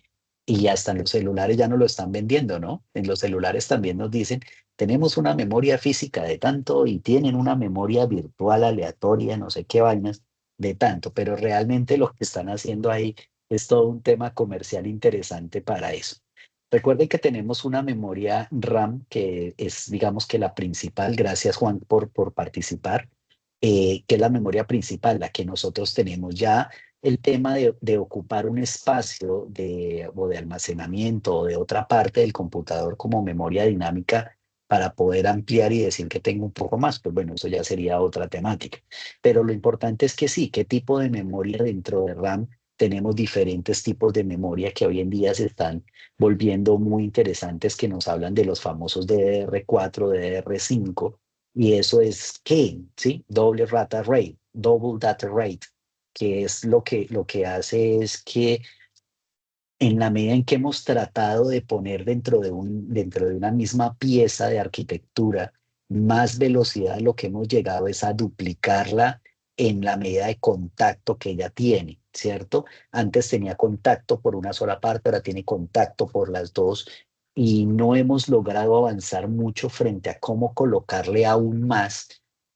Y hasta en los celulares ya no lo están vendiendo, ¿no? En los celulares también nos dicen, tenemos una memoria física de tanto y tienen una memoria virtual aleatoria, no sé qué vainas, de tanto. Pero realmente lo que están haciendo ahí es todo un tema comercial interesante para eso. Recuerden que tenemos una memoria RAM que es, digamos que la principal, gracias Juan por participar, que es la memoria principal, la que nosotros tenemos ya. El tema de ocupar un espacio o de almacenamiento o de otra parte del computador como memoria dinámica para poder ampliar y decir que tengo un poco más, pues bueno, eso ya sería otra temática. Pero lo importante es que sí, qué tipo de memoria dentro de RAM. Tenemos diferentes tipos de memoria que hoy en día se están volviendo muy interesantes, que nos hablan de los famosos DDR4, DDR5, y eso es ¿qué? ¿Sí? Double Data Rate, que es lo que hace es que en la medida en que hemos tratado de poner dentro de una misma pieza de arquitectura más velocidad, lo que hemos llegado es a duplicarla en la medida de contacto que ella tiene, ¿cierto? Antes tenía contacto por una sola parte, ahora tiene contacto por las dos y no hemos logrado avanzar mucho frente a cómo colocarle aún más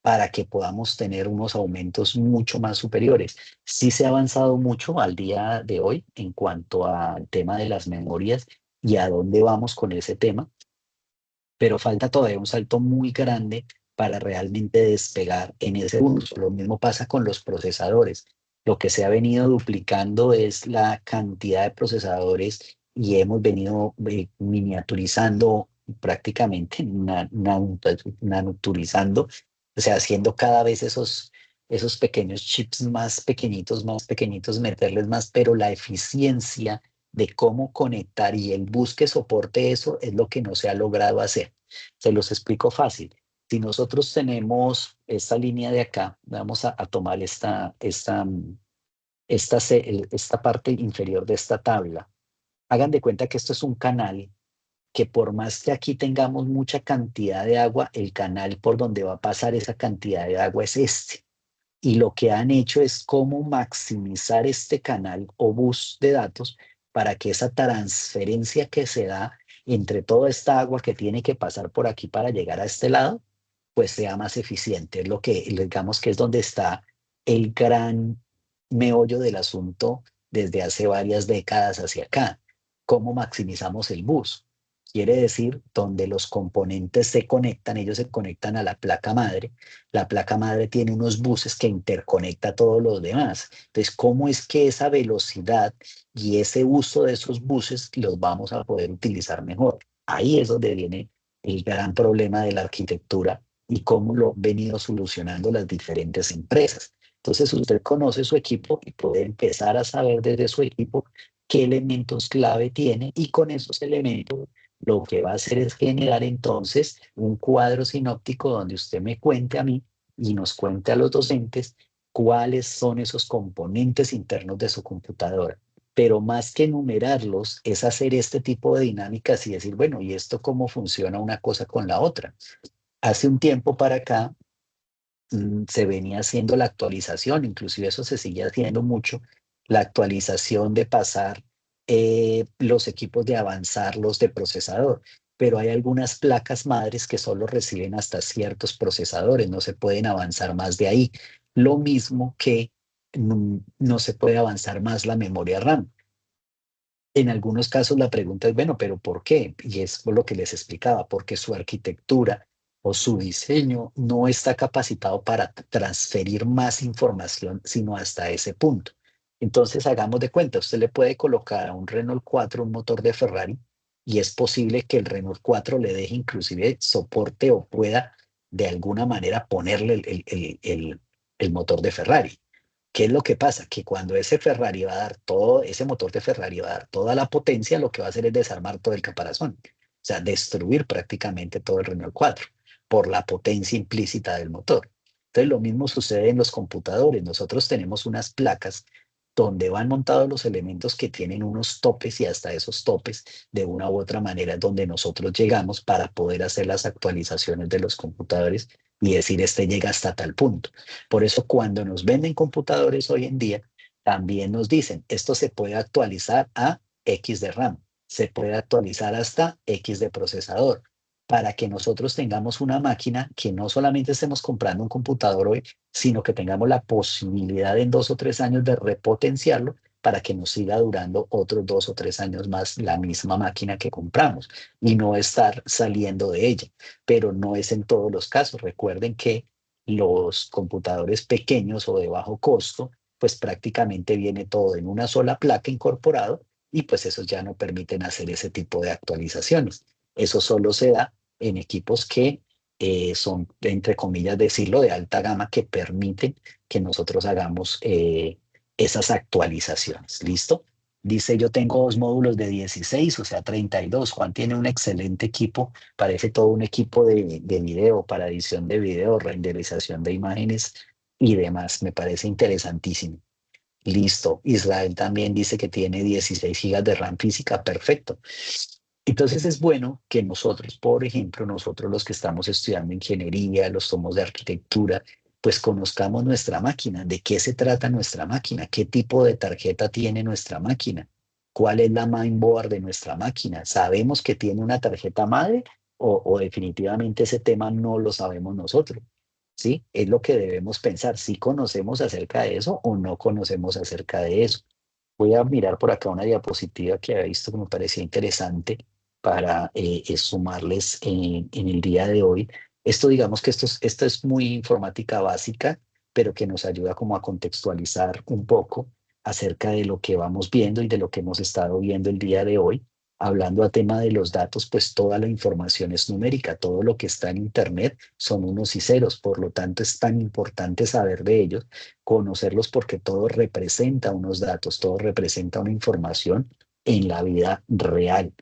para que podamos tener unos aumentos mucho más superiores. Sí se ha avanzado mucho al día de hoy en cuanto al tema de las memorias y a dónde vamos con ese tema, pero falta todavía un salto muy grande para realmente despegar en ese uso. Lo mismo pasa con los procesadores. Lo que se ha venido duplicando es la cantidad de procesadores y hemos venido miniaturizando prácticamente, nanotizando, o sea, haciendo cada vez esos pequeños chips más pequeñitos, meterles más, pero la eficiencia de cómo conectar y el bus que soporte eso es lo que no se ha logrado hacer. Se los explico fácil. Si nosotros tenemos esta línea de acá, vamos a tomar esta parte inferior de esta tabla. Hagan de cuenta que esto es un canal que por más que aquí tengamos mucha cantidad de agua, el canal por donde va a pasar esa cantidad de agua es este. Y lo que han hecho es cómo maximizar este canal o bus de datos para que esa transferencia que se da entre toda esta agua que tiene que pasar por aquí para llegar a este lado, pues sea más eficiente. Es lo que digamos que es donde está el gran meollo del asunto desde hace varias décadas hacia acá. ¿Cómo maximizamos el bus? Quiere decir, donde los componentes se conectan, ellos se conectan a la placa madre. La placa madre tiene unos buses que interconecta a todos los demás. Entonces, ¿cómo es que esa velocidad y ese uso de esos buses los vamos a poder utilizar mejor? Ahí es donde viene el gran problema de la arquitectura y cómo lo han venido solucionando las diferentes empresas. Entonces, usted conoce su equipo y puede empezar a saber desde su equipo qué elementos clave tiene y con esos elementos lo que va a hacer es generar entonces un cuadro sinóptico donde usted me cuente a mí y nos cuente a los docentes cuáles son esos componentes internos de su computadora. Pero más que enumerarlos, es hacer este tipo de dinámicas y decir, bueno, ¿y esto cómo funciona una cosa con la otra? Hace un tiempo para acá se venía haciendo la actualización, inclusive eso se sigue haciendo mucho, la actualización de pasar los equipos de avanzarlos de procesador, pero hay algunas placas madres que solo reciben hasta ciertos procesadores, no se pueden avanzar más de ahí. Lo mismo que no se puede avanzar más la memoria RAM. En algunos casos la pregunta es, bueno, pero ¿por qué? Y es por lo que les explicaba, porque su arquitectura o su diseño no está capacitado para transferir más información, sino hasta ese punto. Entonces, hagamos de cuenta, usted le puede colocar a un Renault 4 un motor de Ferrari y es posible que el Renault 4 le deje inclusive soporte o pueda de alguna manera ponerle el motor de Ferrari. ¿Qué es lo que pasa? Que cuando ese Ferrari va a dar todo, ese motor de Ferrari va a dar toda la potencia, lo que va a hacer es desarmar todo el caparazón. O sea, destruir prácticamente todo el Renault 4 por la potencia implícita del motor. Entonces, lo mismo sucede en los computadores. Nosotros tenemos unas placas donde van montados los elementos que tienen unos topes y hasta esos topes de una u otra manera es donde nosotros llegamos para poder hacer las actualizaciones de los computadores y decir este llega hasta tal punto. Por eso cuando nos venden computadores hoy en día, también nos dicen esto se puede actualizar a X de RAM, se puede actualizar hasta X de procesador, para que nosotros tengamos una máquina que no solamente estemos comprando un computador hoy, sino que tengamos la posibilidad en 2 o 3 años de repotenciarlo para que nos siga durando otros 2 o 3 años más la misma máquina que compramos y no estar saliendo de ella. Pero no es en todos los casos. Recuerden que los computadores pequeños o de bajo costo, pues prácticamente viene todo en una sola placa incorporado y pues esos ya no permiten hacer ese tipo de actualizaciones. Eso solo se da en equipos que son, entre comillas, decirlo, de alta gama que permiten que nosotros hagamos esas actualizaciones. ¿Listo? Dice, yo tengo 2 módulos de 16, o sea, 32. Juan tiene un excelente equipo, parece todo un equipo de video, para edición de video, renderización de imágenes y demás. Me parece interesantísimo. Listo. Israel también dice que tiene 16 gigas de RAM física. Perfecto. Entonces es bueno que nosotros, por ejemplo, nosotros los que estamos estudiando ingeniería, los tomos de arquitectura, pues conozcamos nuestra máquina, de qué se trata nuestra máquina, qué tipo de tarjeta tiene nuestra máquina, cuál es la mainboard de nuestra máquina. ¿Sabemos que tiene una tarjeta madre o definitivamente ese tema no lo sabemos nosotros? ¿Sí? Es lo que debemos pensar, si conocemos acerca de eso o no conocemos acerca de eso. Voy a mirar por acá una diapositiva que había visto que me parecía interesante para sumarles en el día de hoy. Esto, digamos que esto es muy informática básica, pero que nos ayuda como a contextualizar un poco acerca de lo que vamos viendo y de lo que hemos estado viendo el día de hoy. Hablando a tema de los datos, pues toda la información es numérica, todo lo que está en Internet son unos y ceros, por lo tanto es tan importante saber de ellos, conocerlos porque todo representa unos datos, todo representa una información en la vida real.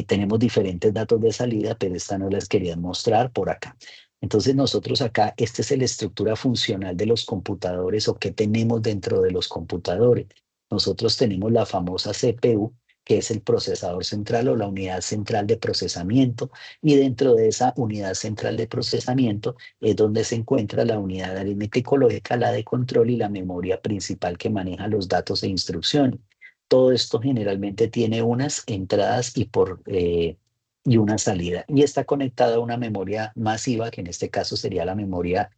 Tenemos diferentes datos de salida, pero esta no les quería mostrar por acá. Entonces nosotros acá, esta es la estructura funcional de los computadores o qué tenemos dentro de los computadores. Nosotros tenemos la famosa CPU, que es el procesador central o la unidad central de procesamiento, y dentro de esa unidad central de procesamiento es donde se encuentra la unidad aritmético lógica, la de control y la memoria principal que maneja los datos e instrucciones. Todo esto generalmente tiene unas entradas y una salida. Y está conectada a una memoria masiva, que en este caso sería la memoria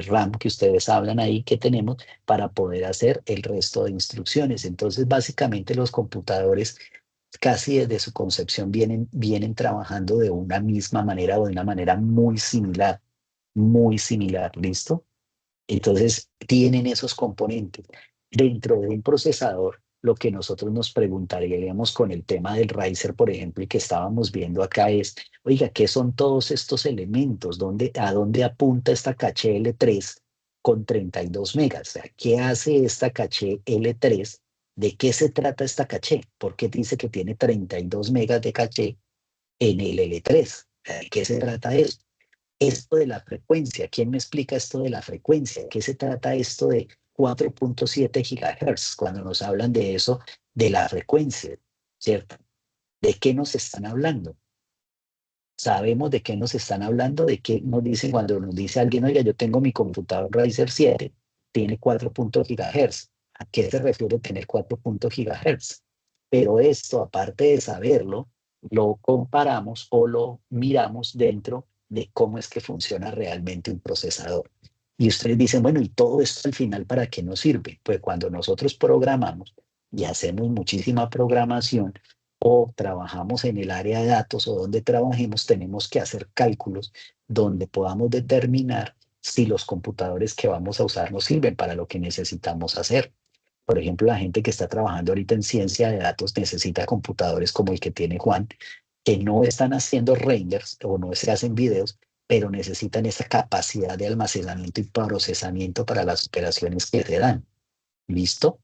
RAM que ustedes hablan ahí, que tenemos para poder hacer el resto de instrucciones. Entonces, básicamente los computadores casi desde su concepción vienen trabajando de una misma manera o de una manera muy similar, ¿listo? Entonces, tienen esos componentes. Dentro de un procesador, lo que nosotros nos preguntaríamos con el tema del Riser, por ejemplo, y que estábamos viendo acá es, oiga, ¿qué son todos estos elementos? ¿A dónde apunta esta caché L3 con 32 megas? O sea, ¿qué hace esta caché L3? ¿De qué se trata esta caché? ¿Por qué dice que tiene 32 megas de caché en el L3? ¿De qué se trata eso? Esto de la frecuencia, ¿quién me explica esto de la frecuencia? ¿Qué se trata esto de 4.7 gigahertz? Cuando nos hablan de eso, de la frecuencia, ¿cierto? ¿De qué nos están hablando? Sabemos de qué nos están hablando, de qué nos dicen cuando nos dice alguien, oiga, yo tengo mi computador Ryzen 7, tiene 4 gigahertz. ¿A qué se refiere tener 4 gigahertz? Pero esto, aparte de saberlo, lo comparamos o lo miramos dentro de cómo es que funciona realmente un procesador. Y ustedes dicen, bueno, ¿y todo esto al final para qué nos sirve? Pues cuando nosotros programamos y hacemos muchísima programación, o trabajamos en el área de datos o donde trabajemos, tenemos que hacer cálculos donde podamos determinar si los computadores que vamos a usar nos sirven para lo que necesitamos hacer. Por ejemplo, la gente que está trabajando ahorita en ciencia de datos necesita computadores como el que tiene Juan, que no están haciendo renders o no se hacen videos, pero necesitan esa capacidad de almacenamiento y procesamiento para las operaciones que se dan. ¿Listo?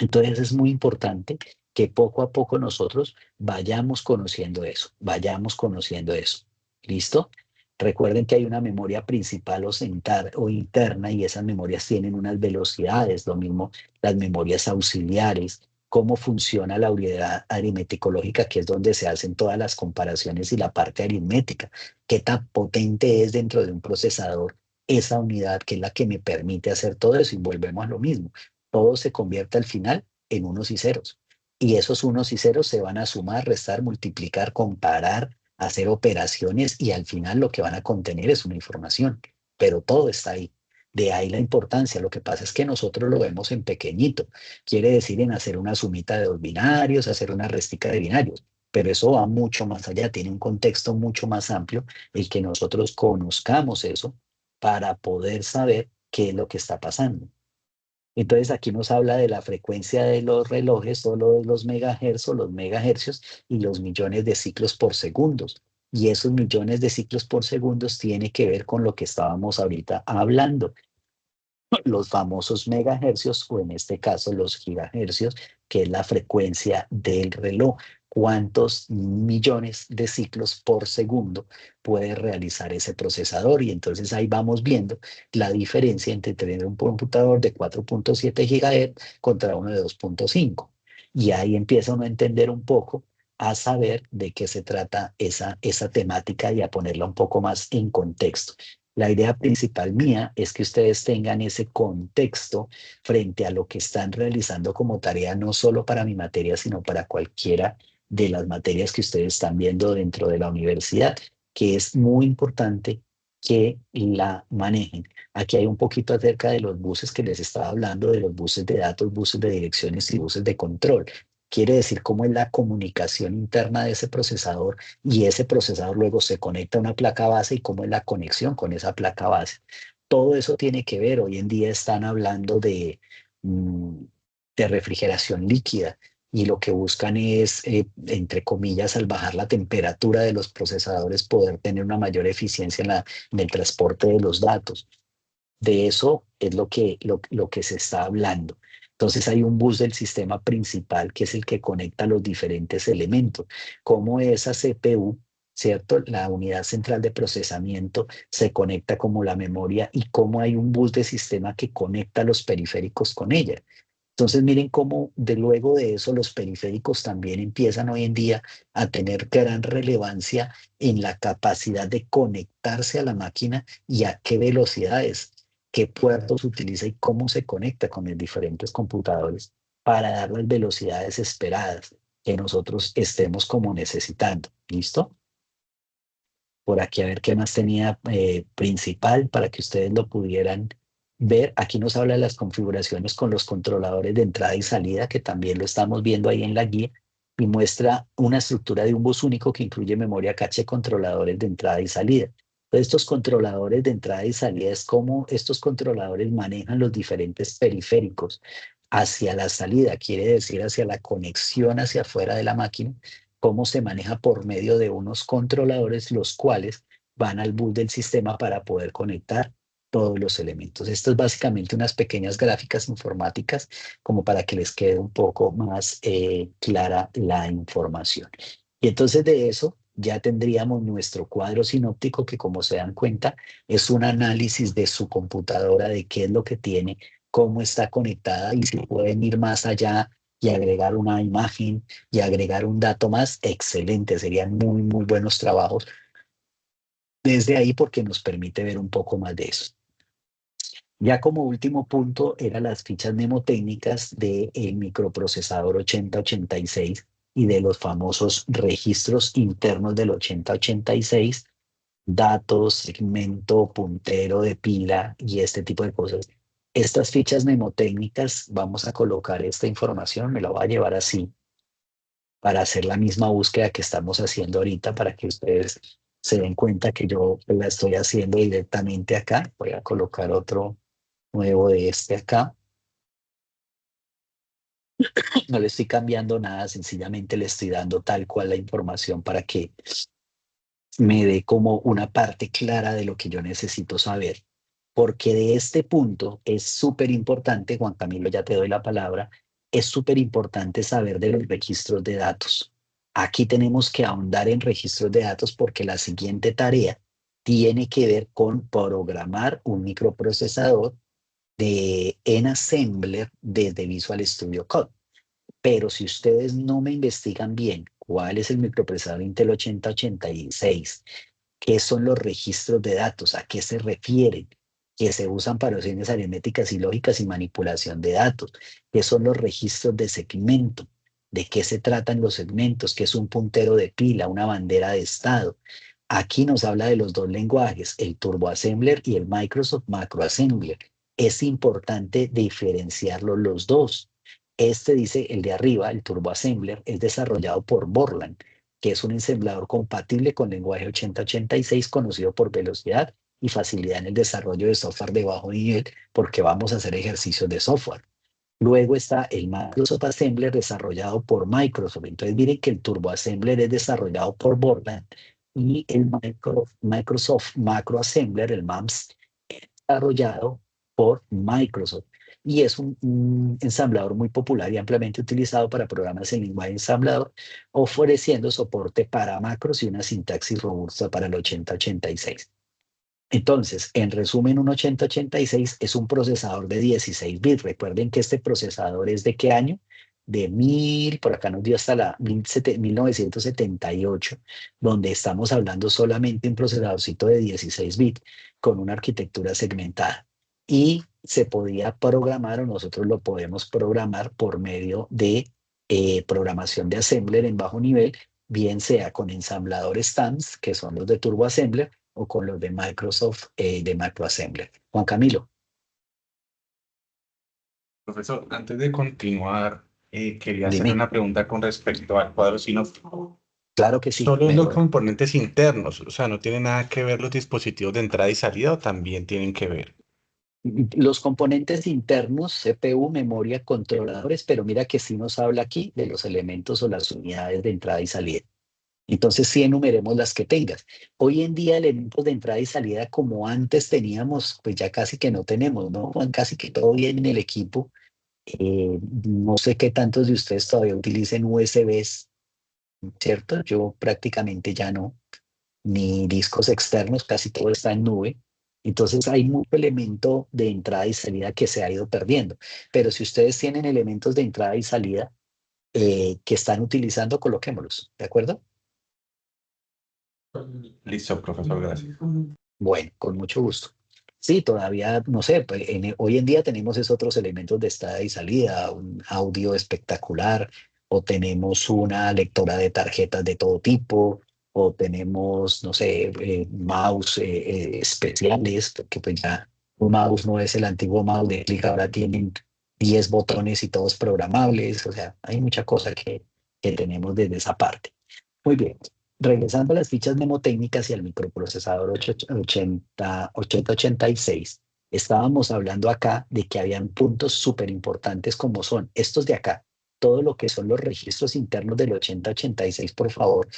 Entonces es muy importante que poco a poco nosotros vayamos conociendo eso, vayamos conociendo eso. ¿Listo? Recuerden que hay una memoria principal o interna y esas memorias tienen unas velocidades, lo mismo las memorias auxiliares, cómo funciona la unidad aritmético-lógica, que es donde se hacen todas las comparaciones y la parte aritmética, qué tan potente es dentro de un procesador esa unidad que es la que me permite hacer todo eso y volvemos a lo mismo. Todo se convierte al final en unos y ceros. Y esos unos y ceros se van a sumar, restar, multiplicar, comparar, hacer operaciones y al final lo que van a contener es una información, pero todo está ahí. De ahí la importancia. Lo que pasa es que nosotros lo vemos en pequeñito. Quiere decir en hacer una sumita de dos binarios, hacer una restica de binarios, pero eso va mucho más allá, tiene un contexto mucho más amplio, el que nosotros conozcamos eso para poder saber qué es lo que está pasando. Entonces aquí nos habla de la frecuencia de los relojes, solo los megahercios, los megahercios y los millones de ciclos por segundos. Y esos millones de ciclos por segundos tiene que ver con lo que estábamos ahorita hablando, los famosos megahercios o en este caso los gigahercios, que es la frecuencia del reloj. ¿Cuántos millones de ciclos por segundo puede realizar ese procesador? Y entonces ahí vamos viendo la diferencia entre tener un computador de 4.7 GHz contra uno de 2.5. Y ahí empieza uno a entender un poco, a saber de qué se trata esa temática y a ponerla un poco más en contexto. La idea principal mía es que ustedes tengan ese contexto frente a lo que están realizando como tarea, no solo para mi materia, sino para cualquiera de las materias que ustedes están viendo dentro de la universidad, que es muy importante que la manejen. Aquí hay un poquito acerca de los buses que les estaba hablando, de los buses de datos, buses de direcciones y buses de control. Quiere decir cómo es la comunicación interna de ese procesador y ese procesador luego se conecta a una placa base y cómo es la conexión con esa placa base. Todo eso tiene que ver. Hoy en día están hablando de refrigeración líquida y lo que buscan es, entre comillas, al bajar la temperatura de los procesadores, poder tener una mayor eficiencia en el transporte de los datos. De eso es lo que se está hablando. Entonces hay un bus del sistema principal que es el que conecta los diferentes elementos. Como esa CPU, ¿cierto? La unidad central de procesamiento se conecta como la memoria y cómo hay un bus de sistema que conecta los periféricos con ella. Entonces miren cómo de luego de eso los periféricos también empiezan hoy en día a tener gran relevancia en la capacidad de conectarse a la máquina y a qué velocidades, qué puertos utiliza y cómo se conecta con los diferentes computadores para dar las velocidades esperadas que nosotros estemos como necesitando. ¿Listo? Por aquí a ver qué más tenía principal para que ustedes lo pudieran ver. Aquí nos habla de las configuraciones con los controladores de entrada y salida, que también lo estamos viendo ahí en la guía, y muestra una estructura de un bus único que incluye memoria caché, controladores de entrada y salida. Entonces, estos controladores de entrada y salida es cómo estos controladores manejan los diferentes periféricos hacia la salida, quiere decir hacia la conexión hacia afuera de la máquina, cómo se maneja por medio de unos controladores, los cuales van al bus del sistema para poder conectar todos los elementos. Esto es básicamente unas pequeñas gráficas informáticas como para que les quede un poco más clara la información. Y entonces de eso ya tendríamos nuestro cuadro sinóptico que, como se dan cuenta, es un análisis de su computadora, de qué es lo que tiene, cómo está conectada y si pueden ir más allá y agregar una imagen y agregar un dato más, excelente, serían muy, muy buenos trabajos desde ahí porque nos permite ver un poco más de eso. Ya como último punto, eran las fichas mnemotécnicas del microprocesador 8086 y de los famosos registros internos del 8086, datos, segmento, puntero de pila y este tipo de cosas. Estas fichas mnemotécnicas, vamos a colocar esta información, me la voy a llevar así, para hacer la misma búsqueda que estamos haciendo ahorita, para que ustedes se den cuenta que yo la estoy haciendo directamente acá. Voy a colocar otro nuevo de este acá. No le estoy cambiando nada, sencillamente le estoy dando tal cual la información para que me dé como una parte clara de lo que yo necesito saber. Porque de este punto es súper importante, Juan Camilo, ya te doy la palabra, es súper importante saber de los registros de datos. Aquí tenemos que ahondar en registros de datos porque la siguiente tarea tiene que ver con programar un microprocesador en Assembler desde Visual Studio Code. Pero si ustedes no me investigan bien cuál es el microprocesador Intel 8086, qué son los registros de datos, a qué se refieren, que se usan para operaciones aritméticas y lógicas y manipulación de datos, qué son los registros de segmento, de qué se tratan los segmentos, qué es un puntero de pila, una bandera de estado. Aquí nos habla de los dos lenguajes, el Turbo Assembler y el Microsoft Macro Assembler. Es importante diferenciarlos los dos. Este dice, el de arriba, el Turbo Assembler, es desarrollado por Borland, que es un ensamblador compatible con lenguaje 8086 conocido por velocidad y facilidad en el desarrollo de software de bajo nivel, porque vamos a hacer ejercicios de software. Luego está el Microsoft Assembler desarrollado por Microsoft. Entonces miren que el Turbo Assembler es desarrollado por Borland y el Microsoft Macro Assembler, el MAMS, es desarrollado por Microsoft. Y es un ensamblador muy popular y ampliamente utilizado para programas en lenguaje ensamblador, ofreciendo soporte para macros y una sintaxis robusta para el 8086. Entonces, en resumen, un 8086 es un procesador de 16 bits. Recuerden que este procesador es ¿de qué año? De por acá nos dio hasta la 1978, donde estamos hablando solamente un procesadorcito de 16 bits con una arquitectura segmentada. Y se podía programar, o nosotros lo podemos programar por medio de programación de assembler en bajo nivel, bien sea con ensambladores TAMS, que son los de Turbo Assembler, o con los de Microsoft de Macro Assembler. Juan Camilo. Profesor, antes de continuar, quería hacerle Dime. una pregunta con respecto al cuadro sinóptico. Claro que sí, Solo los mejor. componentes internos, o sea, no tiene nada que ver los dispositivos de entrada y salida o también tienen que ver. Los componentes internos, CPU, memoria, controladores, pero mira que sí nos habla aquí de los elementos o las unidades de entrada y salida. Entonces sí enumeremos las que tengas. Hoy en día elementos de entrada y salida como antes teníamos, pues ya casi que no tenemos, ¿no? Juan? Casi que todo viene en el equipo. No sé qué tantos de ustedes todavía utilicen USBs, ¿cierto? Yo prácticamente ya no, ni discos externos, casi todo está en nube. Entonces hay mucho elemento de entrada y salida que se ha ido perdiendo. Pero si ustedes tienen elementos de entrada y salida que están utilizando, coloquémoslos, ¿de acuerdo? Listo, profesor, gracias. Bueno, con mucho gusto. Sí, todavía, no sé, pues, hoy en día tenemos esos otros elementos de entrada y salida, un audio espectacular, o tenemos una lectora de tarjetas de todo tipo, o tenemos, no sé, mouse especiales, porque pues ya un mouse no es el antiguo mouse de clic, ahora tienen 10 botones y todos programables, o sea, hay mucha cosa que tenemos desde esa parte. Muy bien. Regresando a las fichas mnemotécnicas y al microprocesador 8086, estábamos hablando acá de que habían puntos súper importantes como son estos de acá, todo lo que son los registros internos del 8086, por favor,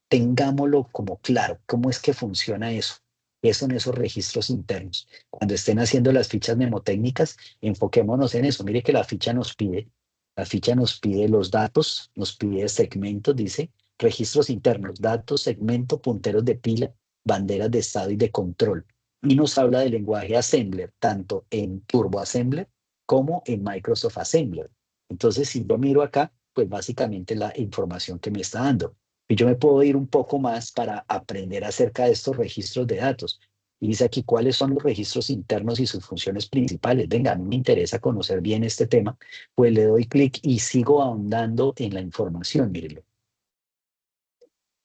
tengámoslo como claro, cómo es que funciona eso. ¿Qué son esos registros internos? Cuando estén haciendo las fichas mnemotécnicas, enfoquémonos en eso. Mire que la ficha nos pide los datos, nos pide segmentos, dice, registros internos, datos, segmento, punteros de pila, banderas de estado y de control. Y nos habla del lenguaje Assembler, tanto en Turbo Assembler como en Microsoft Assembler. Entonces, si yo miro acá, pues básicamente la información que me está dando. Y yo me puedo ir un poco más para aprender acerca de estos registros de datos. Y dice aquí cuáles son los registros internos y sus funciones principales. Venga, a mí me interesa conocer bien este tema, pues le doy clic y sigo ahondando en la información, mírenlo.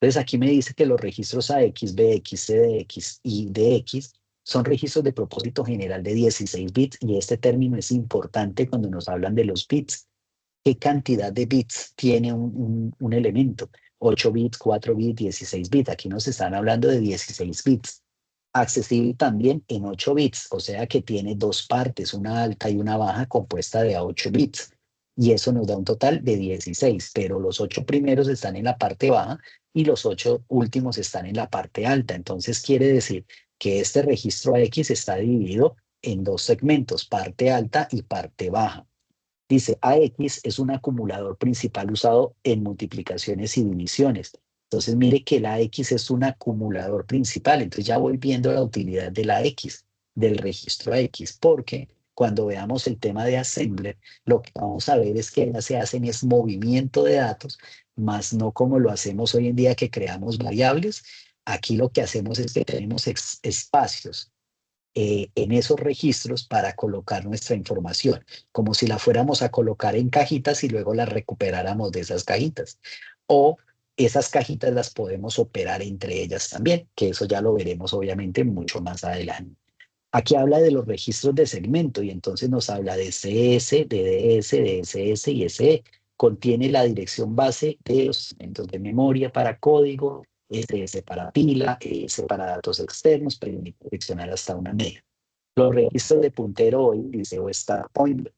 Entonces aquí me dice que los registros AX, BX, CDX y DX son registros de propósito general de 16 bits y este término es importante cuando nos hablan de los bits. ¿Qué cantidad de bits tiene un elemento? 8 bits, 4 bits, 16 bits. Aquí nos están hablando de 16 bits. Accesible también en 8 bits, o sea que tiene dos partes, una alta y una baja compuesta de 8 bits. Y eso nos da un total de 16, pero los 8 primeros están en la parte baja y los 8 últimos están en la parte alta. Entonces quiere decir que este registro X está dividido en dos segmentos, parte alta y parte baja. Dice, AX es un acumulador principal usado en multiplicaciones y divisiones. Entonces mire que la X es un acumulador principal, entonces ya voy viendo la utilidad de la X, del registro X, porque cuando veamos el tema de assembler, lo que vamos a ver es que ya se hacen es movimiento de datos, más no como lo hacemos hoy en día que creamos variables. Aquí lo que hacemos es que tenemos espacios en esos registros para colocar nuestra información, como si la fuéramos a colocar en cajitas y luego la recuperáramos de esas cajitas. O esas cajitas las podemos operar entre ellas también, que eso ya lo veremos obviamente mucho más adelante. Aquí habla de los registros de segmento y entonces nos habla de CS, de DS, de SS y SE. Contiene la dirección base de los segmentos de memoria para código, SS para pila, ES para datos externos, permite direccionar hasta una media. Los registros de puntero hoy dice o start pointer.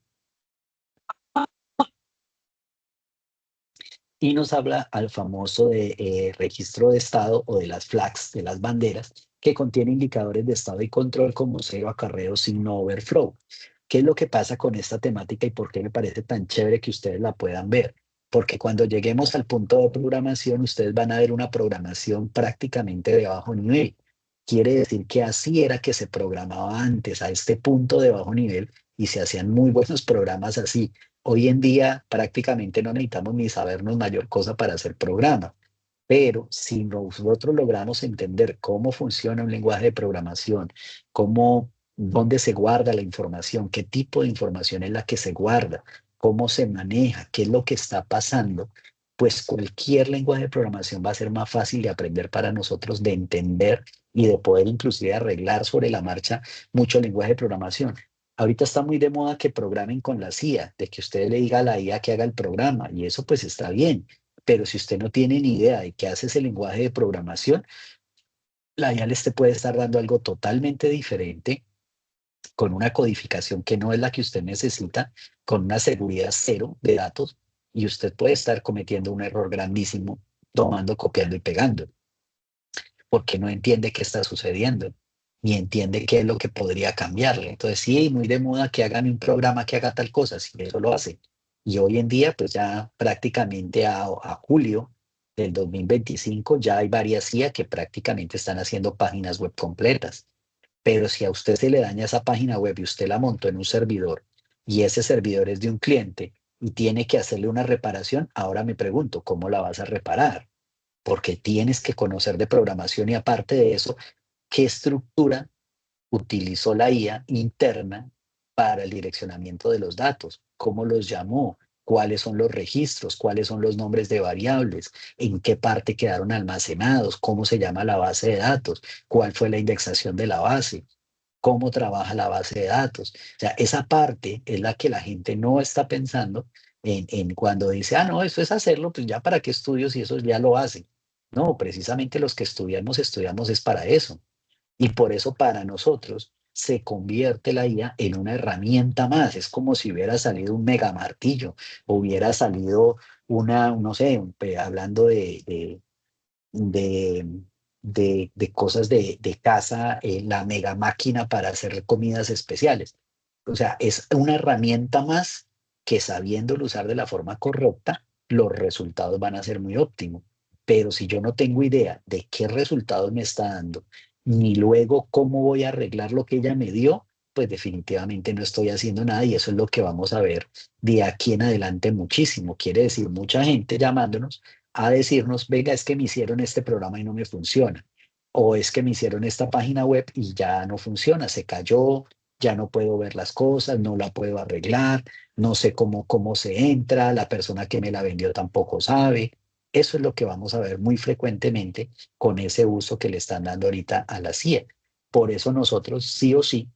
Y nos habla al famoso de registro de estado o de las flags, de las banderas, que contiene indicadores de estado y control como cero, acarreo, signo, overflow. ¿Qué es lo que pasa con esta temática y por qué me parece tan chévere que ustedes la puedan ver? Porque cuando lleguemos al punto de programación, ustedes van a ver una programación prácticamente de bajo nivel. Quiere decir que así era que se programaba antes, a este punto de bajo nivel, y se hacían muy buenos programas así. Hoy en día prácticamente no necesitamos ni sabernos mayor cosa para hacer programa, pero si nosotros logramos entender cómo funciona un lenguaje de programación, dónde se guarda la información, qué tipo de información es la que se guarda, cómo se maneja, qué es lo que está pasando, pues cualquier lenguaje de programación va a ser más fácil de aprender para nosotros, de entender y de poder inclusive arreglar sobre la marcha mucho lenguaje de programación. Ahorita está muy de moda que programen con la CIA, de que usted le diga a la IA que haga el programa, y eso pues está bien, pero si usted no tiene ni idea de qué hace ese lenguaje de programación, la IA les te puede estar dando algo totalmente diferente, con una codificación que no es la que usted necesita, con una seguridad cero de datos, y usted puede estar cometiendo un error grandísimo, tomando, copiando y pegando, porque no entiende qué está sucediendo, ni entiende qué es lo que podría cambiarle. Entonces, sí, muy de moda que hagan un programa que haga tal cosa, si eso lo hace. Y hoy en día, pues ya prácticamente a julio del 2025, ya hay varias IA que prácticamente están haciendo páginas web completas. Pero si a usted se le daña esa página web y usted la montó en un servidor y ese servidor es de un cliente y tiene que hacerle una reparación, ahora me pregunto, ¿cómo la vas a reparar? Porque tienes que conocer de programación y aparte de eso, ¿qué estructura utilizó la IA interna para el direccionamiento de los datos? ¿Cómo los llamó? ¿Cuáles son los registros? ¿Cuáles son los nombres de variables? ¿En qué parte quedaron almacenados? ¿Cómo se llama la base de datos? ¿Cuál fue la indexación de la base? ¿Cómo trabaja la base de datos? O sea, esa parte es la que la gente no está pensando en cuando dice, ah, no, eso es hacerlo, pues ya para qué estudio si eso ya lo hacen. No, precisamente los que estudiamos es para eso. Y por eso para nosotros se convierte la IA en una herramienta más. Es como si hubiera salido un mega martillo, o hubiera salido una, no sé, hablando de, de cosas de casa, la mega máquina para hacer comidas especiales. O sea, es una herramienta más que sabiéndolo usar de la forma correcta, los resultados van a ser muy óptimos. Pero si yo no tengo idea de qué resultados me está dando, ni luego cómo voy a arreglar lo que ella me dio, pues definitivamente no estoy haciendo nada y eso es lo que vamos a ver de aquí en adelante muchísimo. Quiere decir, mucha gente llamándonos a decirnos, venga, es que me hicieron este programa y no me funciona. O es que me hicieron esta página web y ya no funciona, se cayó, ya no puedo ver las cosas, no la puedo arreglar, no sé cómo se entra, la persona que me la vendió tampoco sabe. Eso es lo que vamos a ver muy frecuentemente con ese uso que le están dando ahorita a la CIA. Por eso nosotros sí o sí,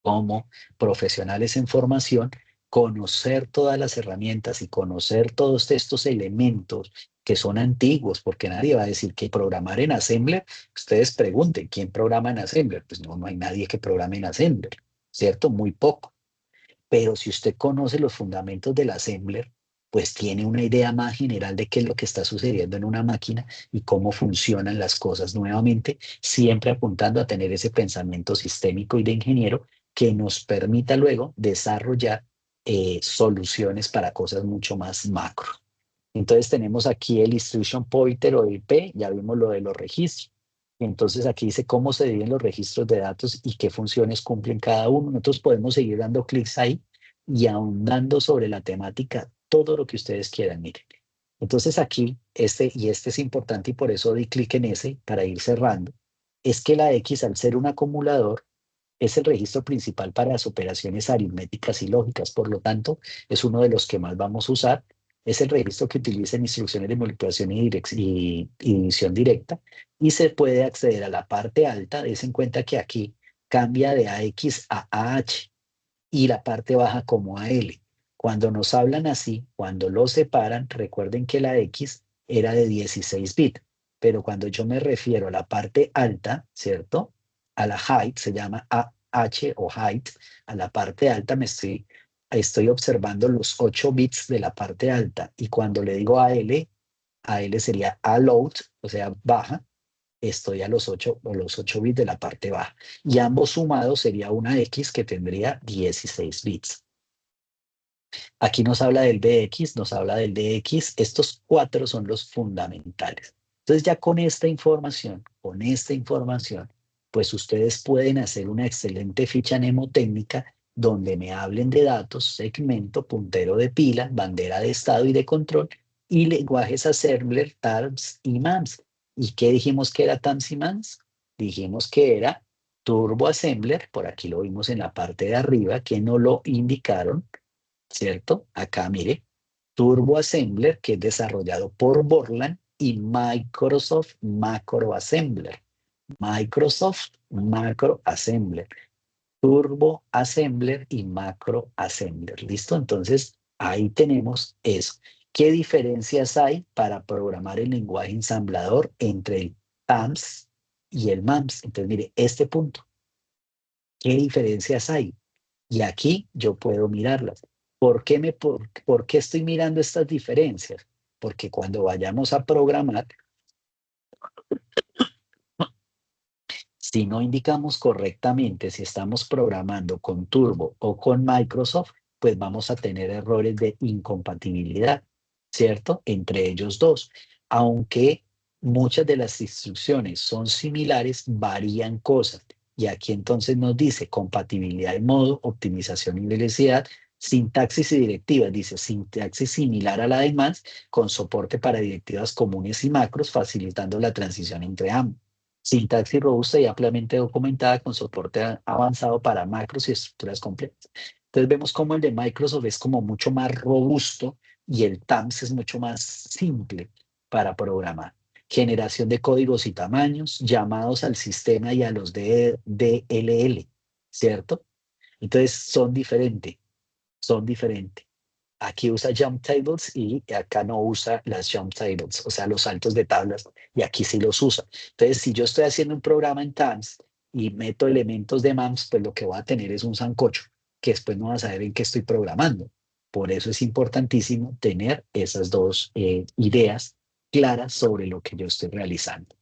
como profesionales en formación, conocer todas las herramientas y conocer todos estos elementos que son antiguos, porque nadie va a decir que programar en Assembler, ustedes pregunten, ¿quién programa en Assembler? Pues no, no hay nadie que programe en Assembler, ¿cierto? Muy poco. Pero si usted conoce los fundamentos del Assembler, pues tiene una idea más general de qué es lo que está sucediendo en una máquina y cómo funcionan las cosas. Nuevamente, siempre apuntando a tener ese pensamiento sistémico y de ingeniero que nos permita luego desarrollar soluciones para cosas mucho más macro. Entonces tenemos aquí el instruction pointer o el P, ya vimos lo de los registros. Entonces aquí dice cómo se dividen los registros de datos y qué funciones cumplen cada uno. Nosotros podemos seguir dando clics ahí y ahondando sobre la temática todo lo que ustedes quieran, miren. Entonces aquí, este es importante y por eso di clic en ese para ir cerrando, es que la X al ser un acumulador es el registro principal para las operaciones aritméticas y lógicas, por lo tanto, es uno de los que más vamos a usar. Es el registro que utiliza en instrucciones de manipulación y división directa y se puede acceder a la parte alta. Des en cuenta que aquí cambia de AX a AH y la parte baja como AL. Cuando nos hablan así, cuando lo separan, recuerden que la X era de 16 bits, pero cuando yo me refiero a la parte alta, ¿cierto? A la height, se llama AH o height, a la parte alta estoy observando los 8 bits de la parte alta y cuando le digo AL sería A load, o sea, baja, estoy a los 8 bits de la parte baja. Y ambos sumados sería una X que tendría 16 bits. Aquí nos habla del BX, nos habla del DX. Estos 4 son los fundamentales. Entonces ya con esta información, pues ustedes pueden hacer una excelente ficha mnemotécnica donde me hablen de datos, segmento, puntero de pila, bandera de estado y de control y lenguajes assembler, TARPS y MAMS. ¿Y qué dijimos que era TARPS y MAMS? Dijimos que era Turbo Assembler, por aquí lo vimos en la parte de arriba, que no lo indicaron, ¿cierto? Acá, mire, Turbo Assembler, que es desarrollado por Borland, y Microsoft Macro Assembler. Microsoft Macro Assembler, Turbo Assembler y Macro Assembler. ¿Listo? Entonces, ahí tenemos eso. ¿Qué diferencias hay para programar el lenguaje ensamblador entre el TAMS y el MAMS? Entonces, mire, este punto. ¿Qué diferencias hay? Y aquí yo puedo mirarlas. ¿Por qué estoy mirando estas diferencias? Porque cuando vayamos a programar, si no indicamos correctamente si estamos programando con Turbo o con Microsoft, pues vamos a tener errores de incompatibilidad, ¿cierto? Entre ellos dos. Aunque muchas de las instrucciones son similares, varían cosas. Y aquí entonces nos dice compatibilidad de modo, optimización y velocidad, sintaxis y directivas. Dice sintaxis similar a la de MAMS, con soporte para directivas comunes y macros, facilitando la transición entre ambos. Sintaxis robusta y ampliamente documentada con soporte avanzado para macros y estructuras complejas. Entonces vemos cómo el de Microsoft es como mucho más robusto y el TAMS es mucho más simple para programar. Generación de códigos y tamaños, llamados al sistema y a los DLL, ¿cierto? Entonces son diferentes. Aquí usa jump tables y acá no usa las jump tables, o sea, los saltos de tablas, y aquí sí los usa. Entonces, si yo estoy haciendo un programa en TAMS y meto elementos de MAMS, pues lo que voy a tener es un sancocho, que después no va a saber en qué estoy programando. Por eso es importantísimo tener esas dos ideas claras sobre lo que yo estoy realizando.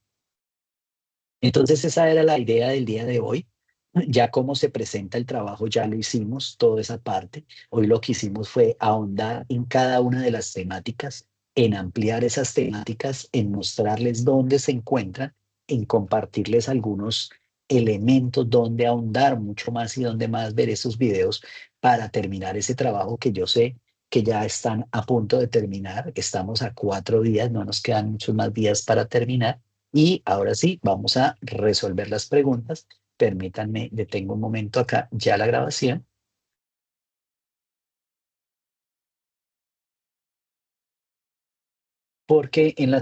Entonces, esa era la idea del día de hoy. Ya cómo se presenta el trabajo, ya lo hicimos, toda esa parte. Hoy lo que hicimos fue ahondar en cada una de las temáticas, en ampliar esas temáticas, en mostrarles dónde se encuentran, en compartirles algunos elementos donde ahondar mucho más y donde más ver esos videos para terminar ese trabajo que yo sé que ya están a punto de terminar. Estamos a 4 días, no nos quedan muchos más días para terminar. Y ahora sí, vamos a resolver las preguntas. Permítanme, detengo un momento acá ya la grabación, porque en la